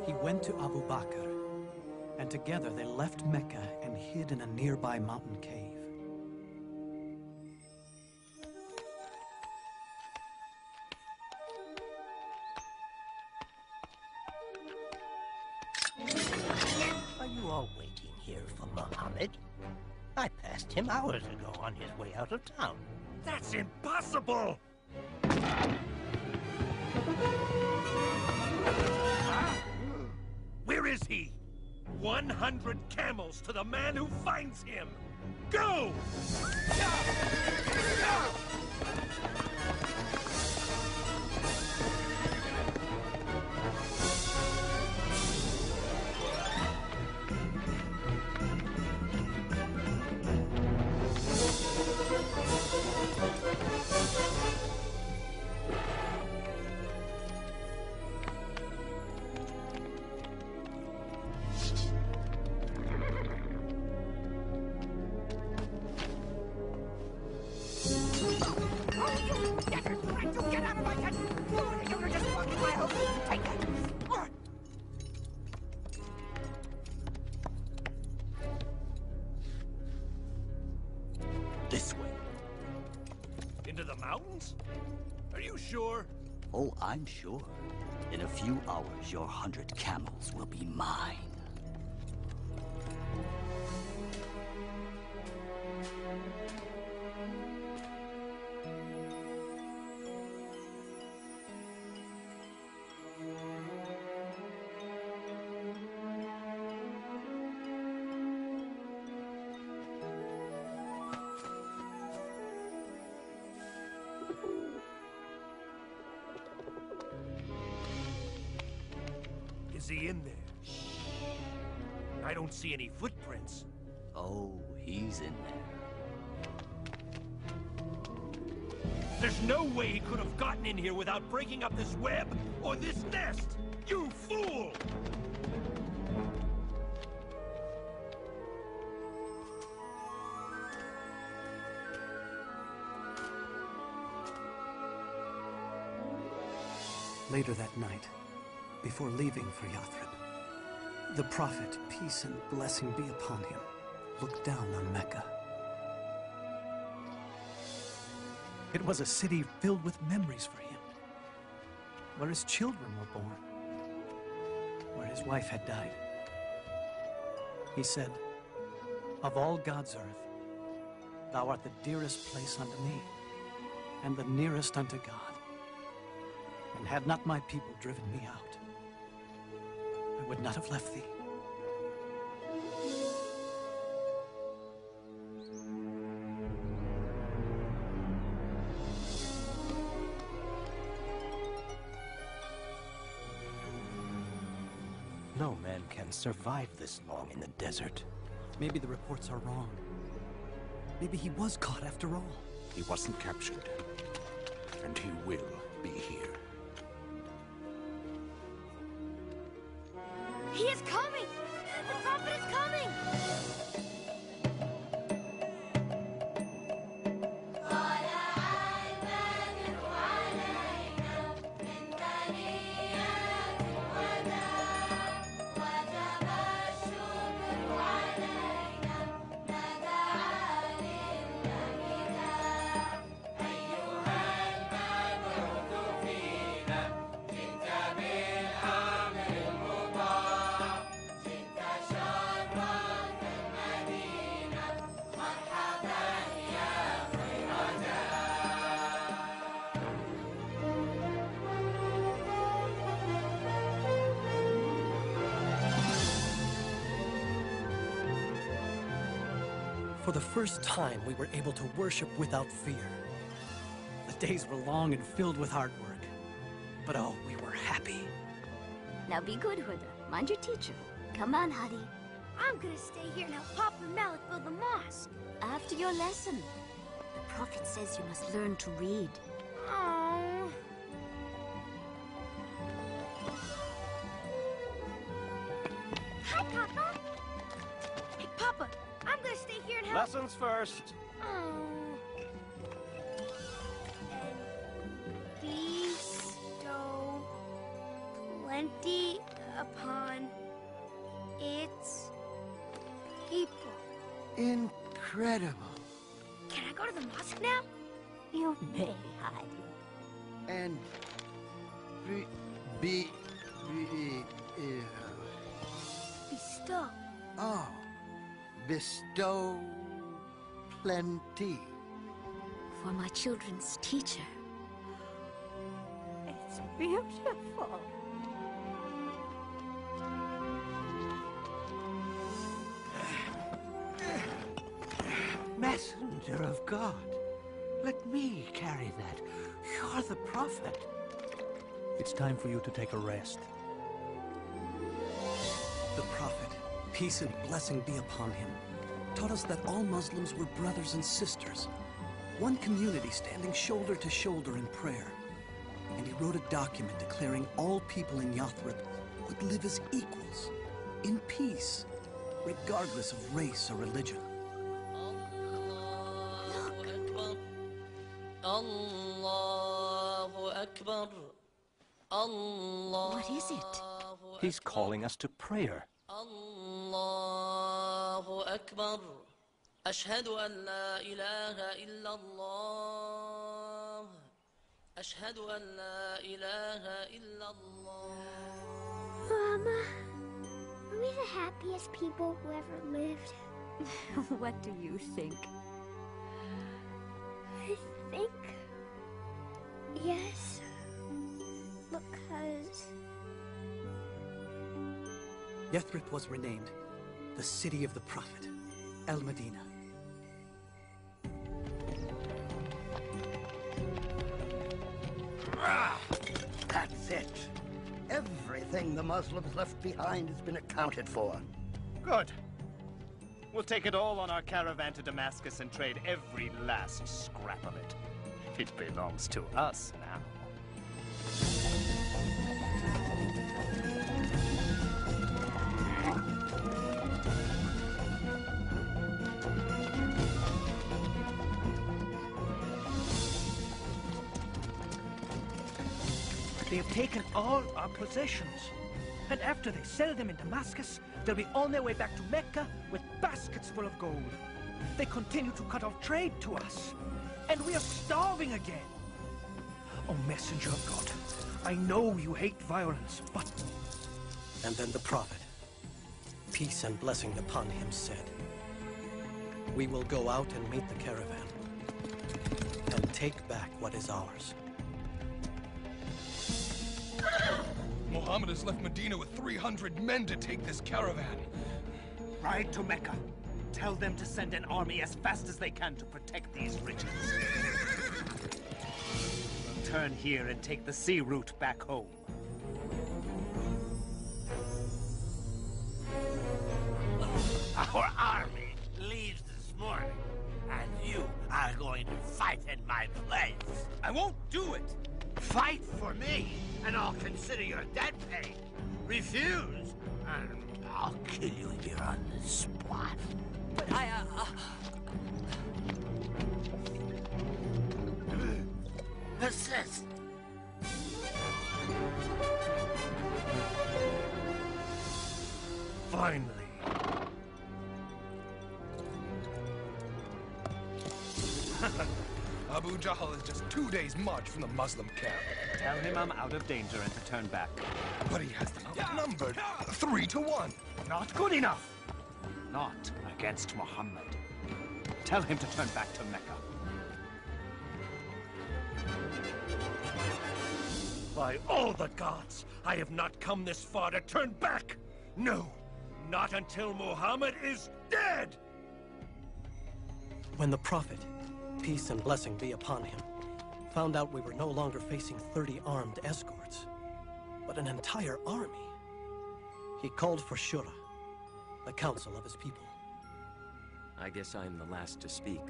He went to Abu Bakr, and together they left Mecca and hid in a nearby mountain cave. Are you all waiting here for Muhammad? I passed him hours ago on his way out of town. That's impossible! Where is he? 100 camels to the man who finds him! Go! Get out of my head! You were just walking my house! Take that! This way. Into the mountains? Are you sure? Oh, I'm sure. In a few hours, your 100 camels will be mine. Is he in there? I don't see any footprints. Oh, he's in there. There's no way he could have gotten in here without breaking up this web or this nest! You fool! Later that night, before leaving for Yathrib, the Prophet, peace and blessing be upon him, looked down on Mecca. It was a city filled with memories for him, where his children were born, where his wife had died. He said, "Of all God's earth, thou art the dearest place unto me, and the nearest unto God. And had not my people driven me out, I would not have left thee." No man can survive this long in the desert. Maybe the reports are wrong. Maybe he was caught after all. He wasn't captured, and he will be here. He is coming! The prophet is coming! For the first time, we were able to worship without fear. The days were long and filled with hard work. But oh, we were happy. Now be good, Huda. Mind your teacher. Come on, Hadi. I'm gonna stay here and help Papa and Malik build the mosque. After your lesson. The prophet says you must learn to read. Oh. Hi, Papa. Hey, Papa, I'm gonna stay here and help. Lessons first. Oh. And bestow plenty upon its people. Incredible. Can I go to the mosque now? You may, Hadi. And Bestow. oh, bestow plenty. For my children's teacher. It's beautiful. Messenger of God, let me carry that. You're the prophet. It's time for you to take a rest. The prophet, peace and blessing be upon him, taught us that all Muslims were brothers and sisters, one community standing shoulder to shoulder in prayer. And he wrote a document declaring all people in Yathrib would live as equals, in peace, regardless of race or religion. What is it? He's calling us to prayer. Allahu Akbar. Ashhadu an la ilaha illallah. Ashhadu an la ilaha illallah. Mama, are we the happiest people who ever lived? What do you think? I think... yes. Because... Yathrib was renamed the city of the prophet, Al-Medina. That's it. Everything the Muslims left behind has been accounted for. Good. We'll take it all on our caravan to Damascus and trade every last scrap of it. It belongs to us now. They have taken all our possessions. And after they sell them in Damascus, they'll be on their way back to Mecca with baskets full of gold. They continue to cut off trade to us. and we are starving again. Oh, messenger of God, I know you hate violence, but... And then the prophet, peace and blessing upon him, said, "We will go out and meet the caravan, and take back what is ours." Muhammad has left Medina with 300 men to take this caravan. Ride to Mecca. Tell them to send an army as fast as they can to protect these riches. Turn here and take the sea route back home. Our army leaves this morning, and you are going to fight in my place. I won't do it! Fight for me, and I'll consider your debt paid. Refuse, and I'll kill you here on the spot. But Persist. Finally. Abu Jahl is just 2 days' march from the Muslim camp. Tell him I'm out of danger and to turn back. But he has them outnumbered 3 to 1. Not good enough. Not against Muhammad. Tell him to turn back to Mecca. By all the gods, I have not come this far to turn back! No, not until Muhammad is dead! When the prophet, peace and blessing be upon him, found out we were no longer facing 30 armed escorts, but an entire army, he called for Shura, the council of his people. I guess I'm the last to speak.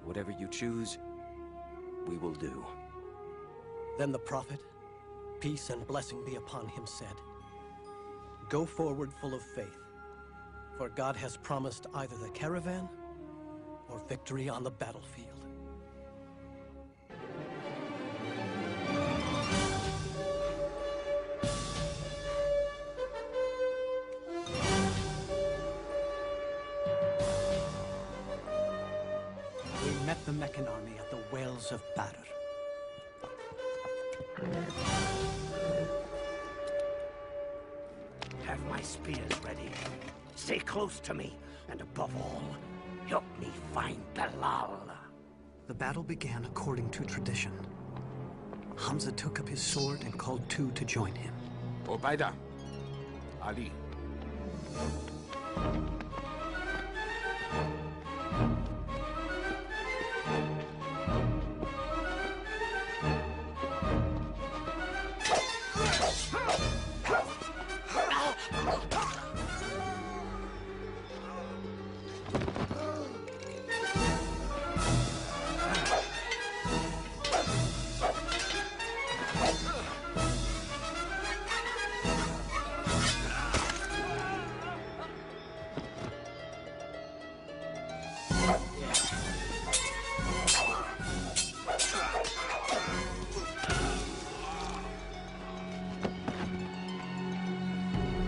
Whatever you choose, we will do. Then the prophet, peace and blessing be upon him, said, "Go forward full of faith, for God has promised either the caravan or victory on the battlefield." We met the Meccan army at the wells of Badr. Have my spears ready. Stay close to me, and above all, help me find Bilal. The battle began according to tradition. Hamza took up his sword and called 2 to join him. Ubaidah, Ali.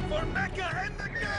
For Mecca and the dead!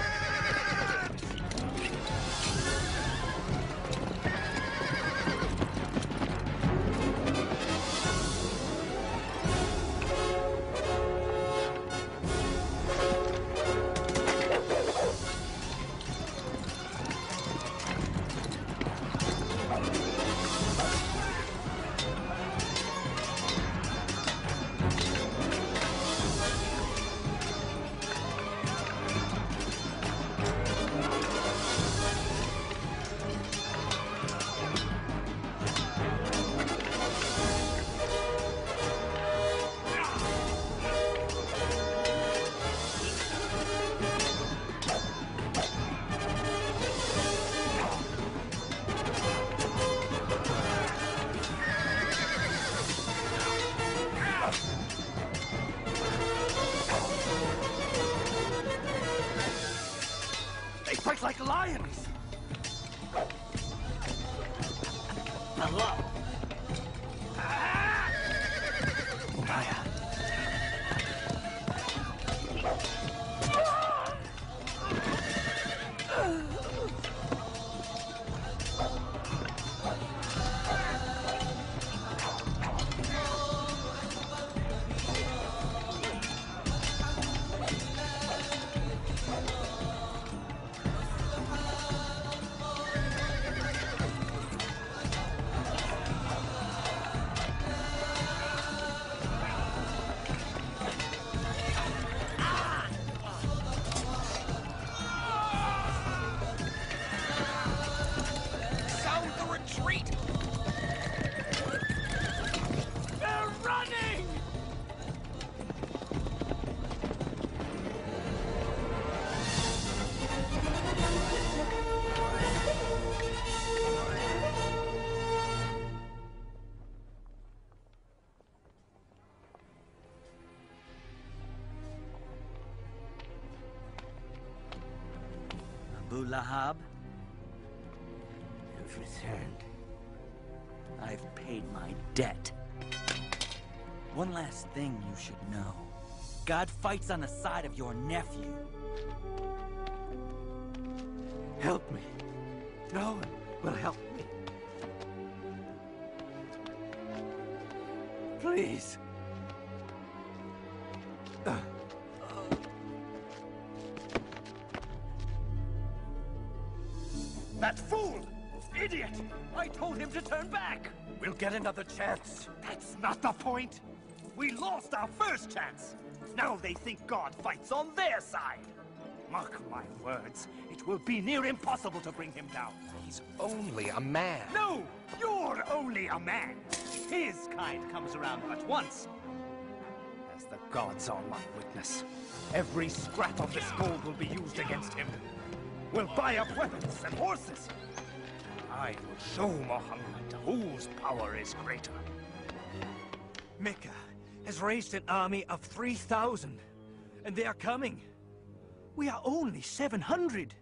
They fight like lions! Bilal! Abu Lahab, you've returned. I've paid my debt. One last thing you should know. God fights on the side of your nephew. Help me. No one will help me. Please. That fool! Idiot! I told him to turn back! We'll get another chance. That's not the point! We lost our first chance! Now they think God fights on their side! Mark my words, it will be near impossible to bring him down. He's only a man. No! You're only a man! His kind comes around but once. As the gods are my witness, every scrap of this gold will be used against him. We'll buy up weapons and horses. I will show Muhammad whose power is greater. Mecca has raised an army of 3,000, and they are coming. We are only 700.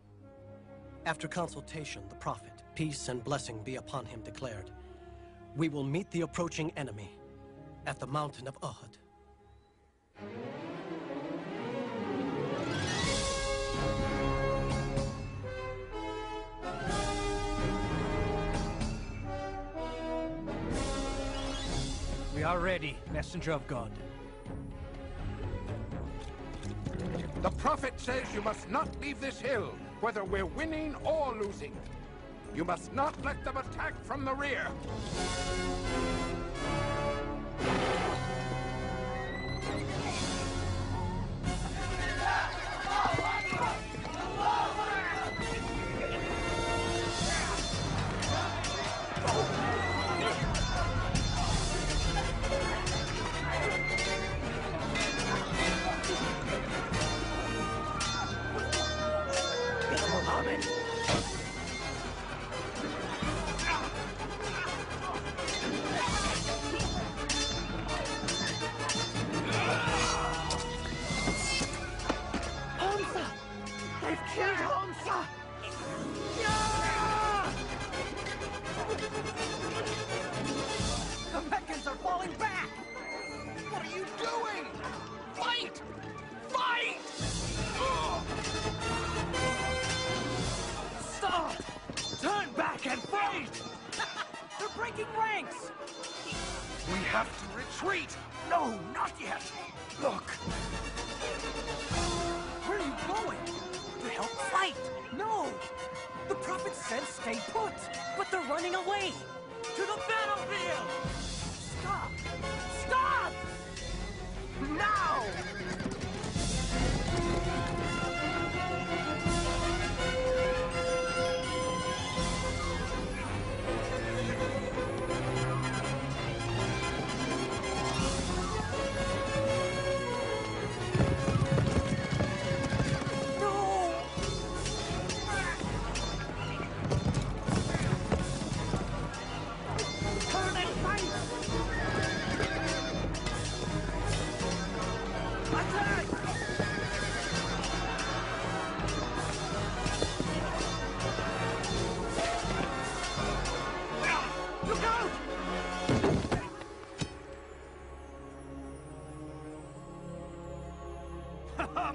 After consultation, the Prophet, peace and blessing be upon him, declared, "We will meet the approaching enemy at the mountain of Uhud." We are ready, messenger of God. The Prophet says you must not leave this hill, whether we're winning or losing. You must not let them attack from the rear.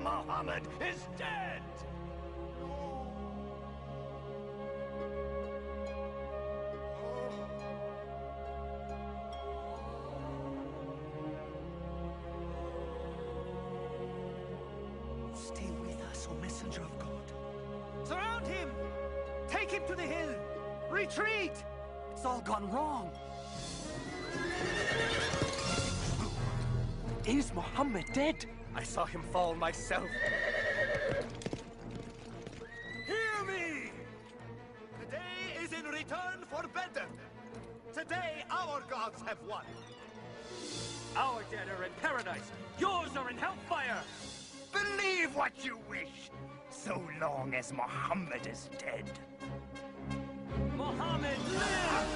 Muhammad is dead! Stay with us, O messenger of God. Surround him! Take him to the hill! Retreat! It's all gone wrong. Is Muhammad dead? I saw him fall myself. Hear me! Today is in return for better. Today our gods have won. Our dead are in paradise. Yours are in hellfire. Believe what you wish, so long as Muhammad is dead. Muhammad lives!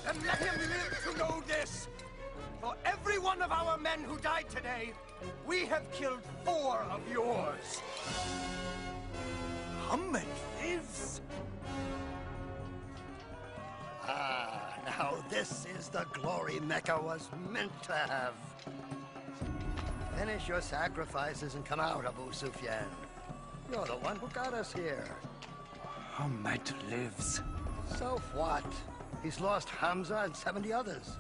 And let him live to know this. For every one of our men men who died today, we have killed 4 of yours. Muhammad lives. Ah, now this is the glory Mecca was meant to have. Finish your sacrifices and come out, Abu Sufyan. You're the one who got us here. Muhammad lives. So what? He's lost Hamza and 70 others.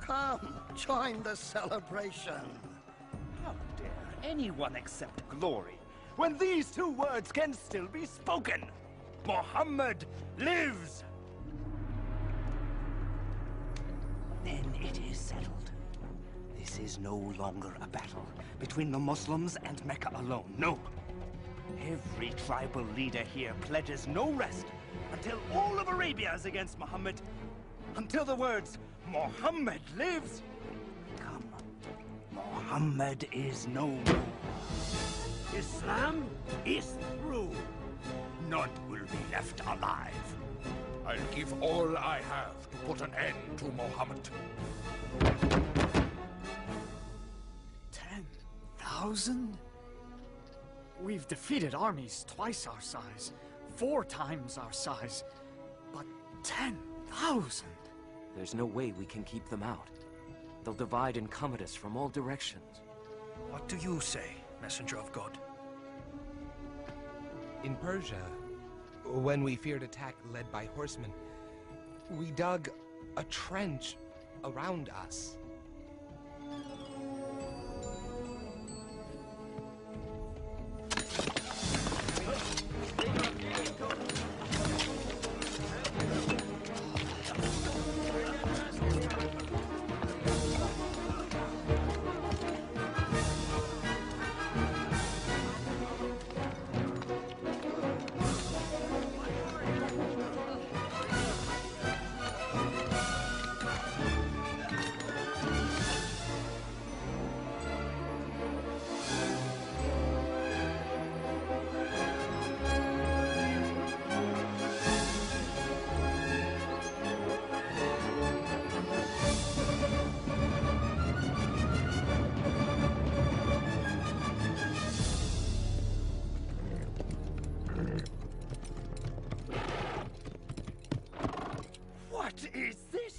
Come, join the celebration. How dare anyone accept glory when these 2 words can still be spoken? Muhammad lives! Then it is settled. This is no longer a battle between the Muslims and Mecca alone. No. Every tribal leader here pledges no rest until all of Arabia is against Muhammad. Until the words, Muhammad lives, come. Muhammad is no more. Islam is through. None will be left alive. I'll give all I have to put an end to Muhammad. 10,000? We've defeated armies twice our size, 4 times our size, but 10,000? There's no way we can keep them out. They'll divide and come at us from all directions. What do you say, messenger of God? In Persia, when we feared attack led by horsemen, we dug a trench around us. What is this?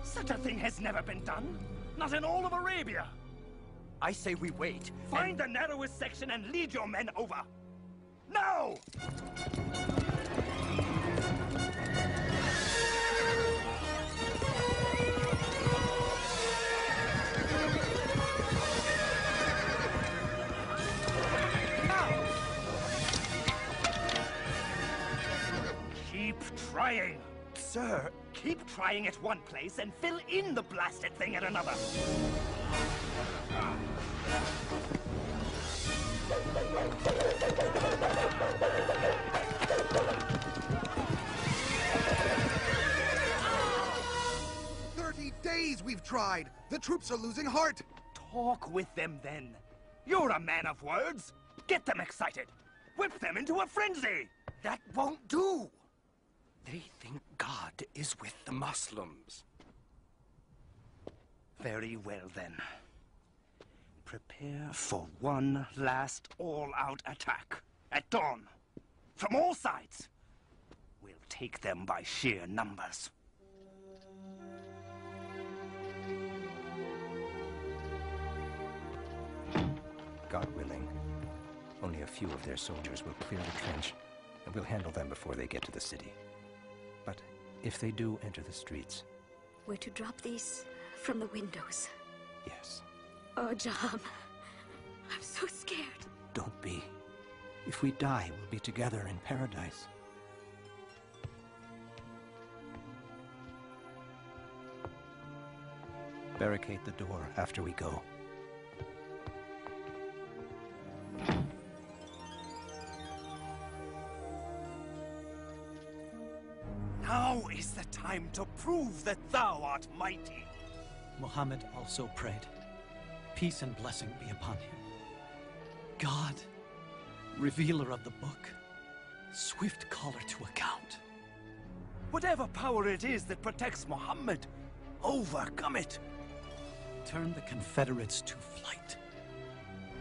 Such a thing has never been done. Not in all of Arabia. I say we wait. Find the narrowest section and lead your men over. Now! Keep trying. Sir, keep trying at one place and fill in the blasted thing at another. Days we've tried. The troops are losing heart. Talk with them then. You're a man of words. Get them excited. Whip them into a frenzy. That won't do. They think God is with the Muslims. Very well then. Prepare for one last all-out attack at dawn. From all sides. We'll take them by sheer numbers. God willing, only a few of their soldiers will clear the trench, and we'll handle them before they get to the city. But if they do enter the streets... We're to drop these from the windows. Yes. Oh, Jaham. I'm so scared. Don't be. If we die, we'll be together in paradise. Barricade the door after we go. Now is the time to prove that thou art mighty. Muhammad also prayed, peace and blessing be upon him. God, revealer of the book, swift caller to account. Whatever power it is that protects Muhammad, overcome it. turn the Confederates to flight.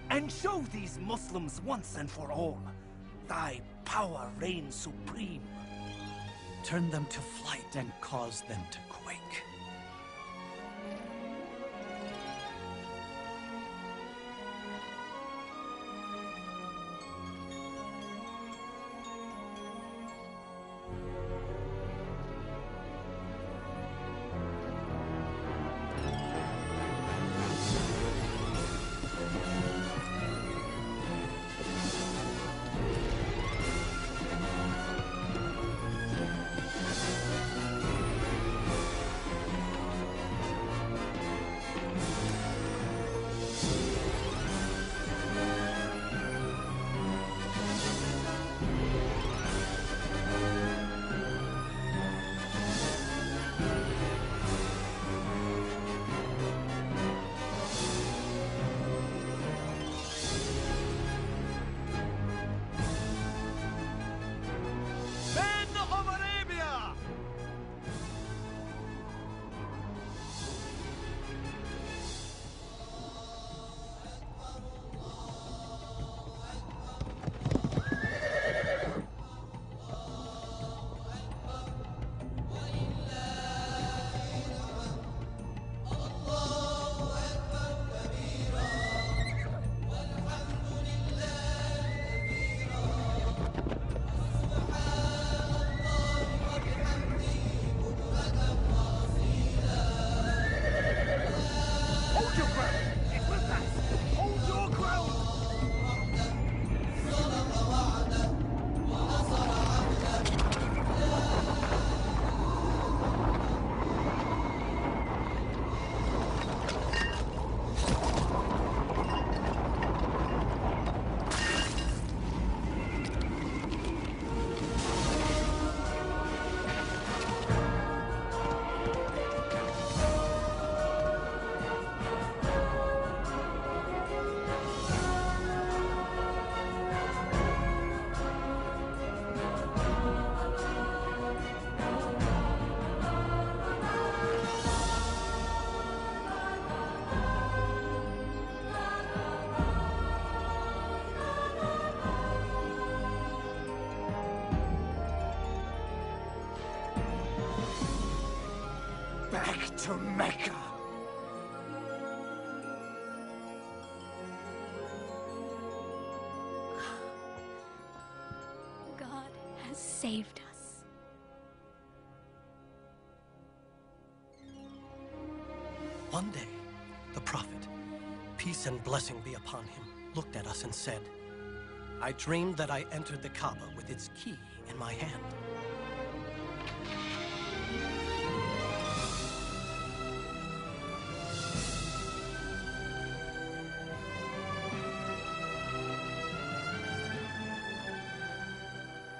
And show these Muslims once and for all, thy power reigns supreme. Turn them to flight and cause them to quake. Back to Mecca! God has saved us. One day, the prophet, peace and blessing be upon him, looked at us and said, I dreamed that I entered the Kaaba with its key in my hand.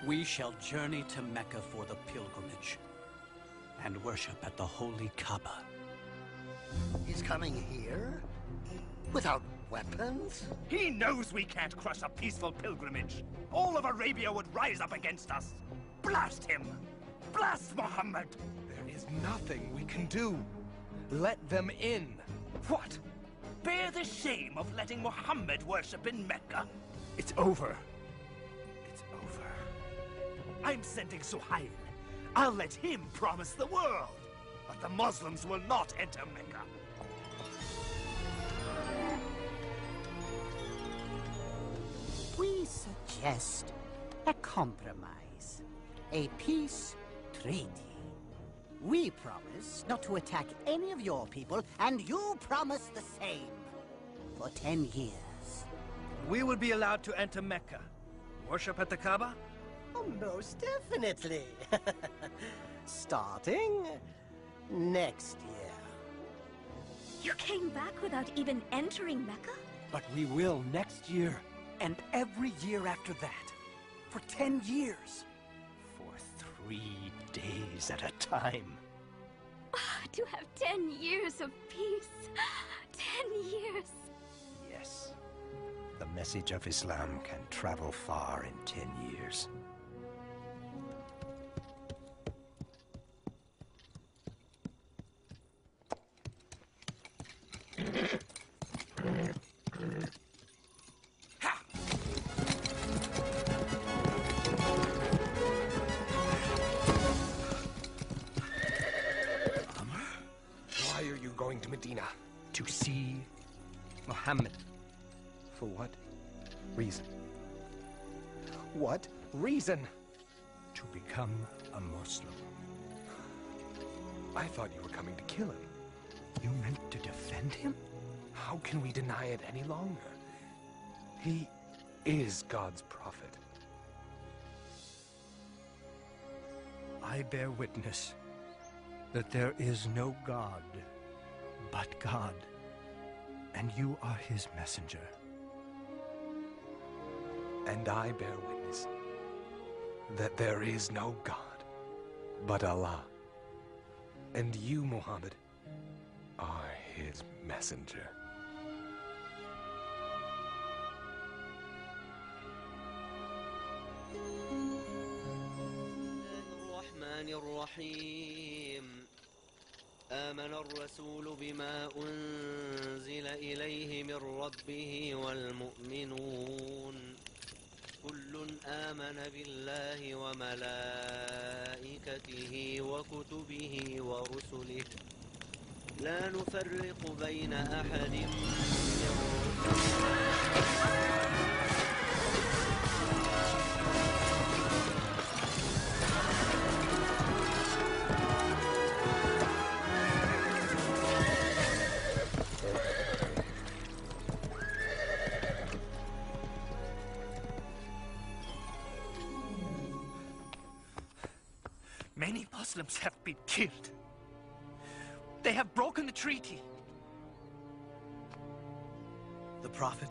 We shall journey to Mecca for the pilgrimage and worship at the holy Kaaba. He's coming here? Without weapons? He knows we can't crush a peaceful pilgrimage. All of Arabia would rise up against us. Blast him! Blast Muhammad! There is nothing we can do. Let them in. What? Bear the shame of letting Muhammad worship in Mecca? It's over. I'm sending Suhail. I'll let him promise the world. But the Muslims will not enter Mecca. We suggest a compromise. A peace treaty. We promise not to attack any of your people, and you promise the same. For 10 years. We will be allowed to enter Mecca. Worship at the Kaaba? Oh, most definitely. Starting next year. You came back without even entering Mecca? But we will next year, and every year after that. For 10 years. For 3 days at a time. To have 10 years of peace. 10 years. Yes. The message of Islam can travel far in 10 years. Why are you going to Medina? To see Muhammad. For what reason? What reason? To become a Muslim. I thought you were coming to kill him. You meant to defend him? How can we deny it any longer? He is God's prophet. I bear witness that there is no God but God, and you are his messenger. And I bear witness that there is no God but Allah, and you, Muhammad, are his messenger. الرحمن الرحيم آمن الرسول بما أنزل إليه من ربه والمؤمنون كل آمن بالله وملائكته وكتبه ورسله لا نفرق بين أحد من Many Muslims have been killed. They have broken the treaty. The Prophet,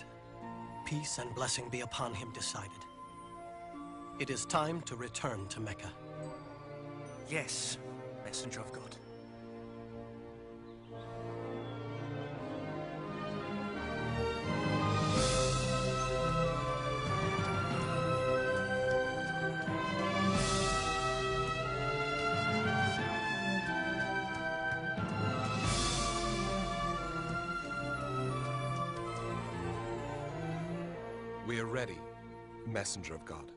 peace and blessing be upon him, decided. It is time to return to Mecca. Yes, Messenger of God. We are ready, Messenger of God.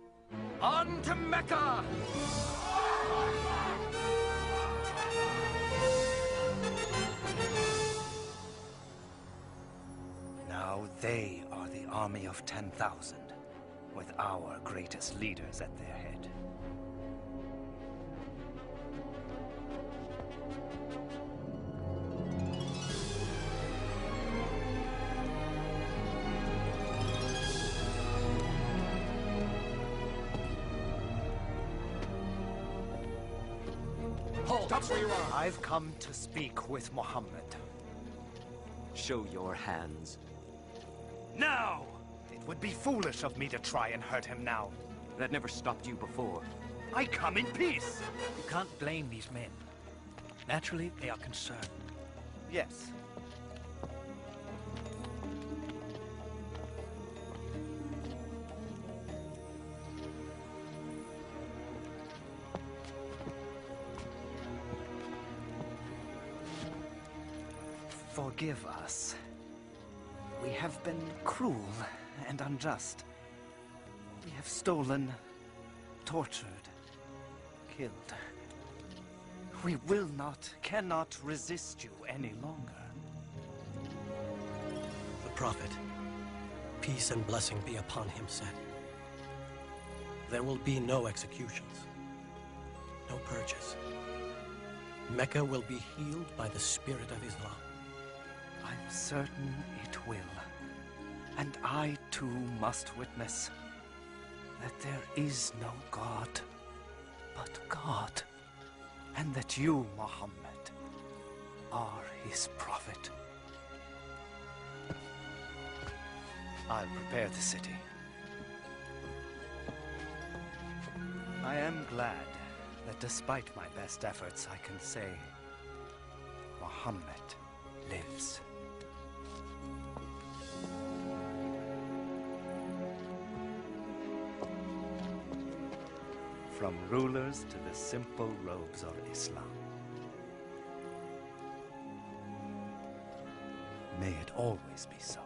On to Mecca! Now they are the army of 10,000, with our greatest leaders at their head. Stop where you are! I've come to speak with Muhammad. Show your hands. Now! It would be foolish of me to try and hurt him now. That never stopped you before. I come in peace! You can't blame these men. Naturally, they are concerned. Yes. Forgive us. We have been cruel and unjust. We have stolen, tortured, killed. We will not, cannot resist you any longer. The Prophet, peace and blessing be upon him, said, there will be no executions, no purges. Mecca will be healed by the spirit of Islam. I'm certain it will. And I too must witness that there is no God but God, and that you, Muhammad, are his prophet. I'll prepare the city. I am glad that despite my best efforts, I can say Muhammad lives. From rulers to the simple robes of Islam. May it always be so.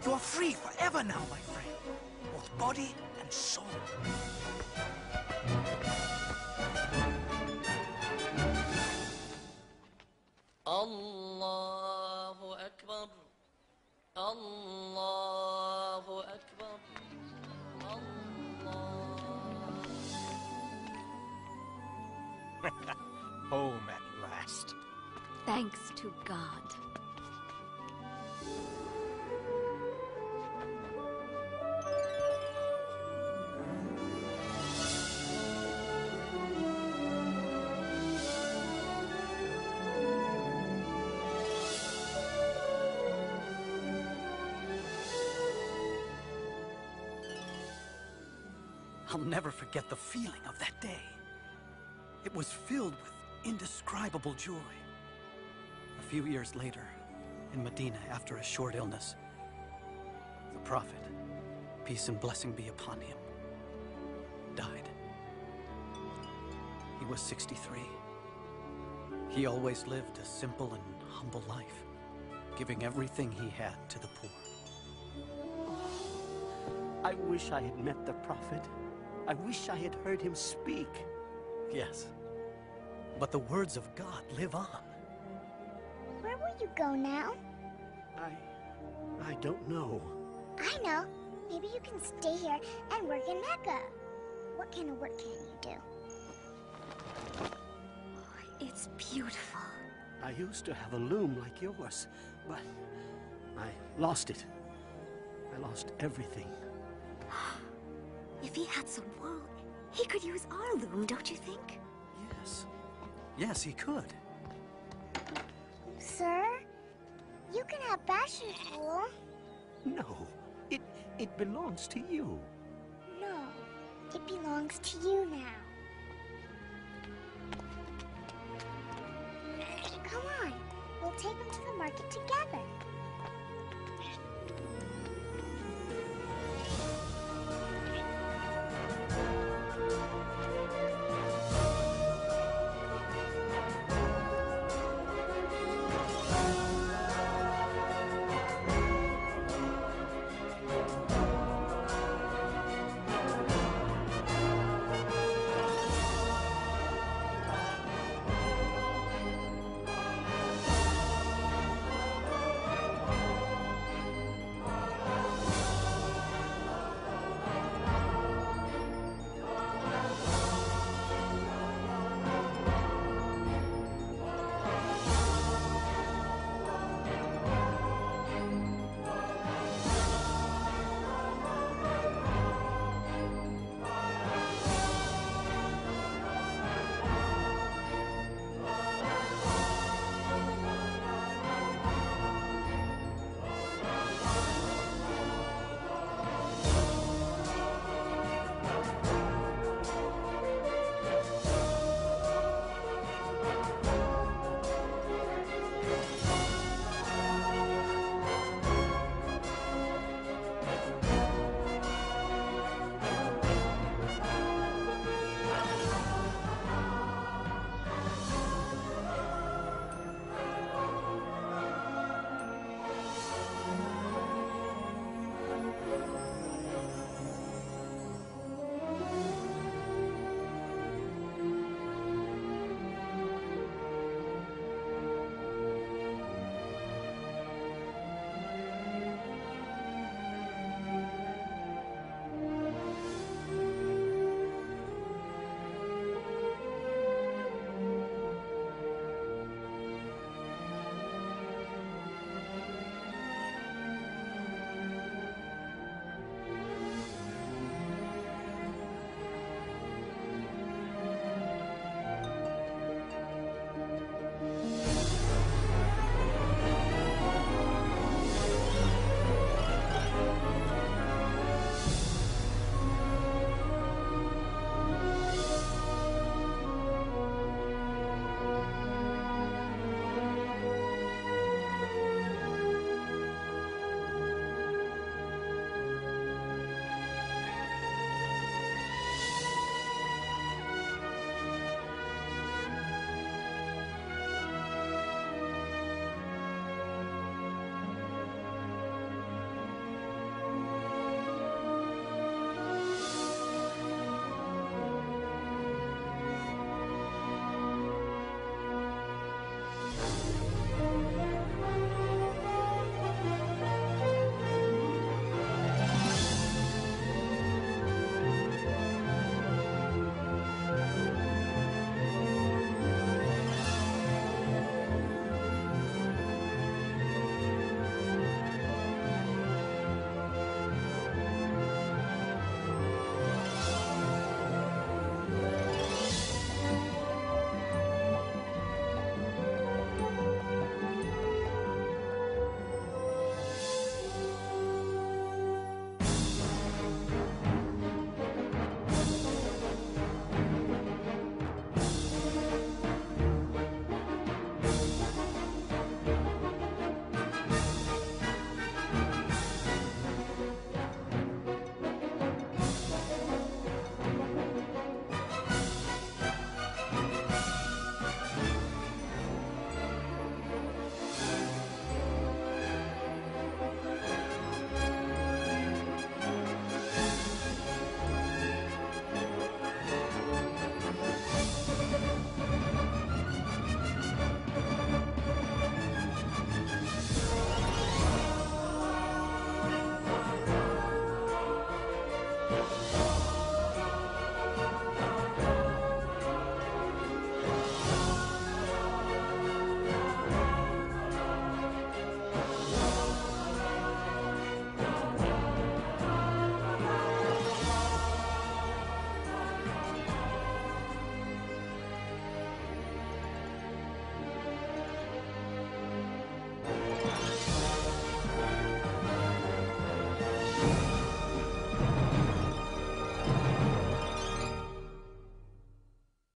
You are free forever now, my friend. Both body and soul. Allahu Akbar. Allahu Akbar. Home at last. Thanks to God. I'll never forget the feeling of that day. It was filled with indescribable joy. A few years later, in Medina, after a short illness, the Prophet, peace and blessing be upon him, died. He was 63. He always lived a simple and humble life, giving everything he had to the poor. I wish I had met the Prophet. I wish I had heard him speak. Yes, but the words of God live on. Where will you go now? I don't know. I know. Maybe you can stay here and work in Mecca. What kind of work can you do? It's beautiful. I used to have a loom like yours, but I lost it. I lost everything. If he had some wool, he could use our loom, don't you think? Yes. Yes, he could. Sir, you can have Bashar's wool. No, it belongs to you. No, it belongs to you now. Come on, we'll take him to the market together.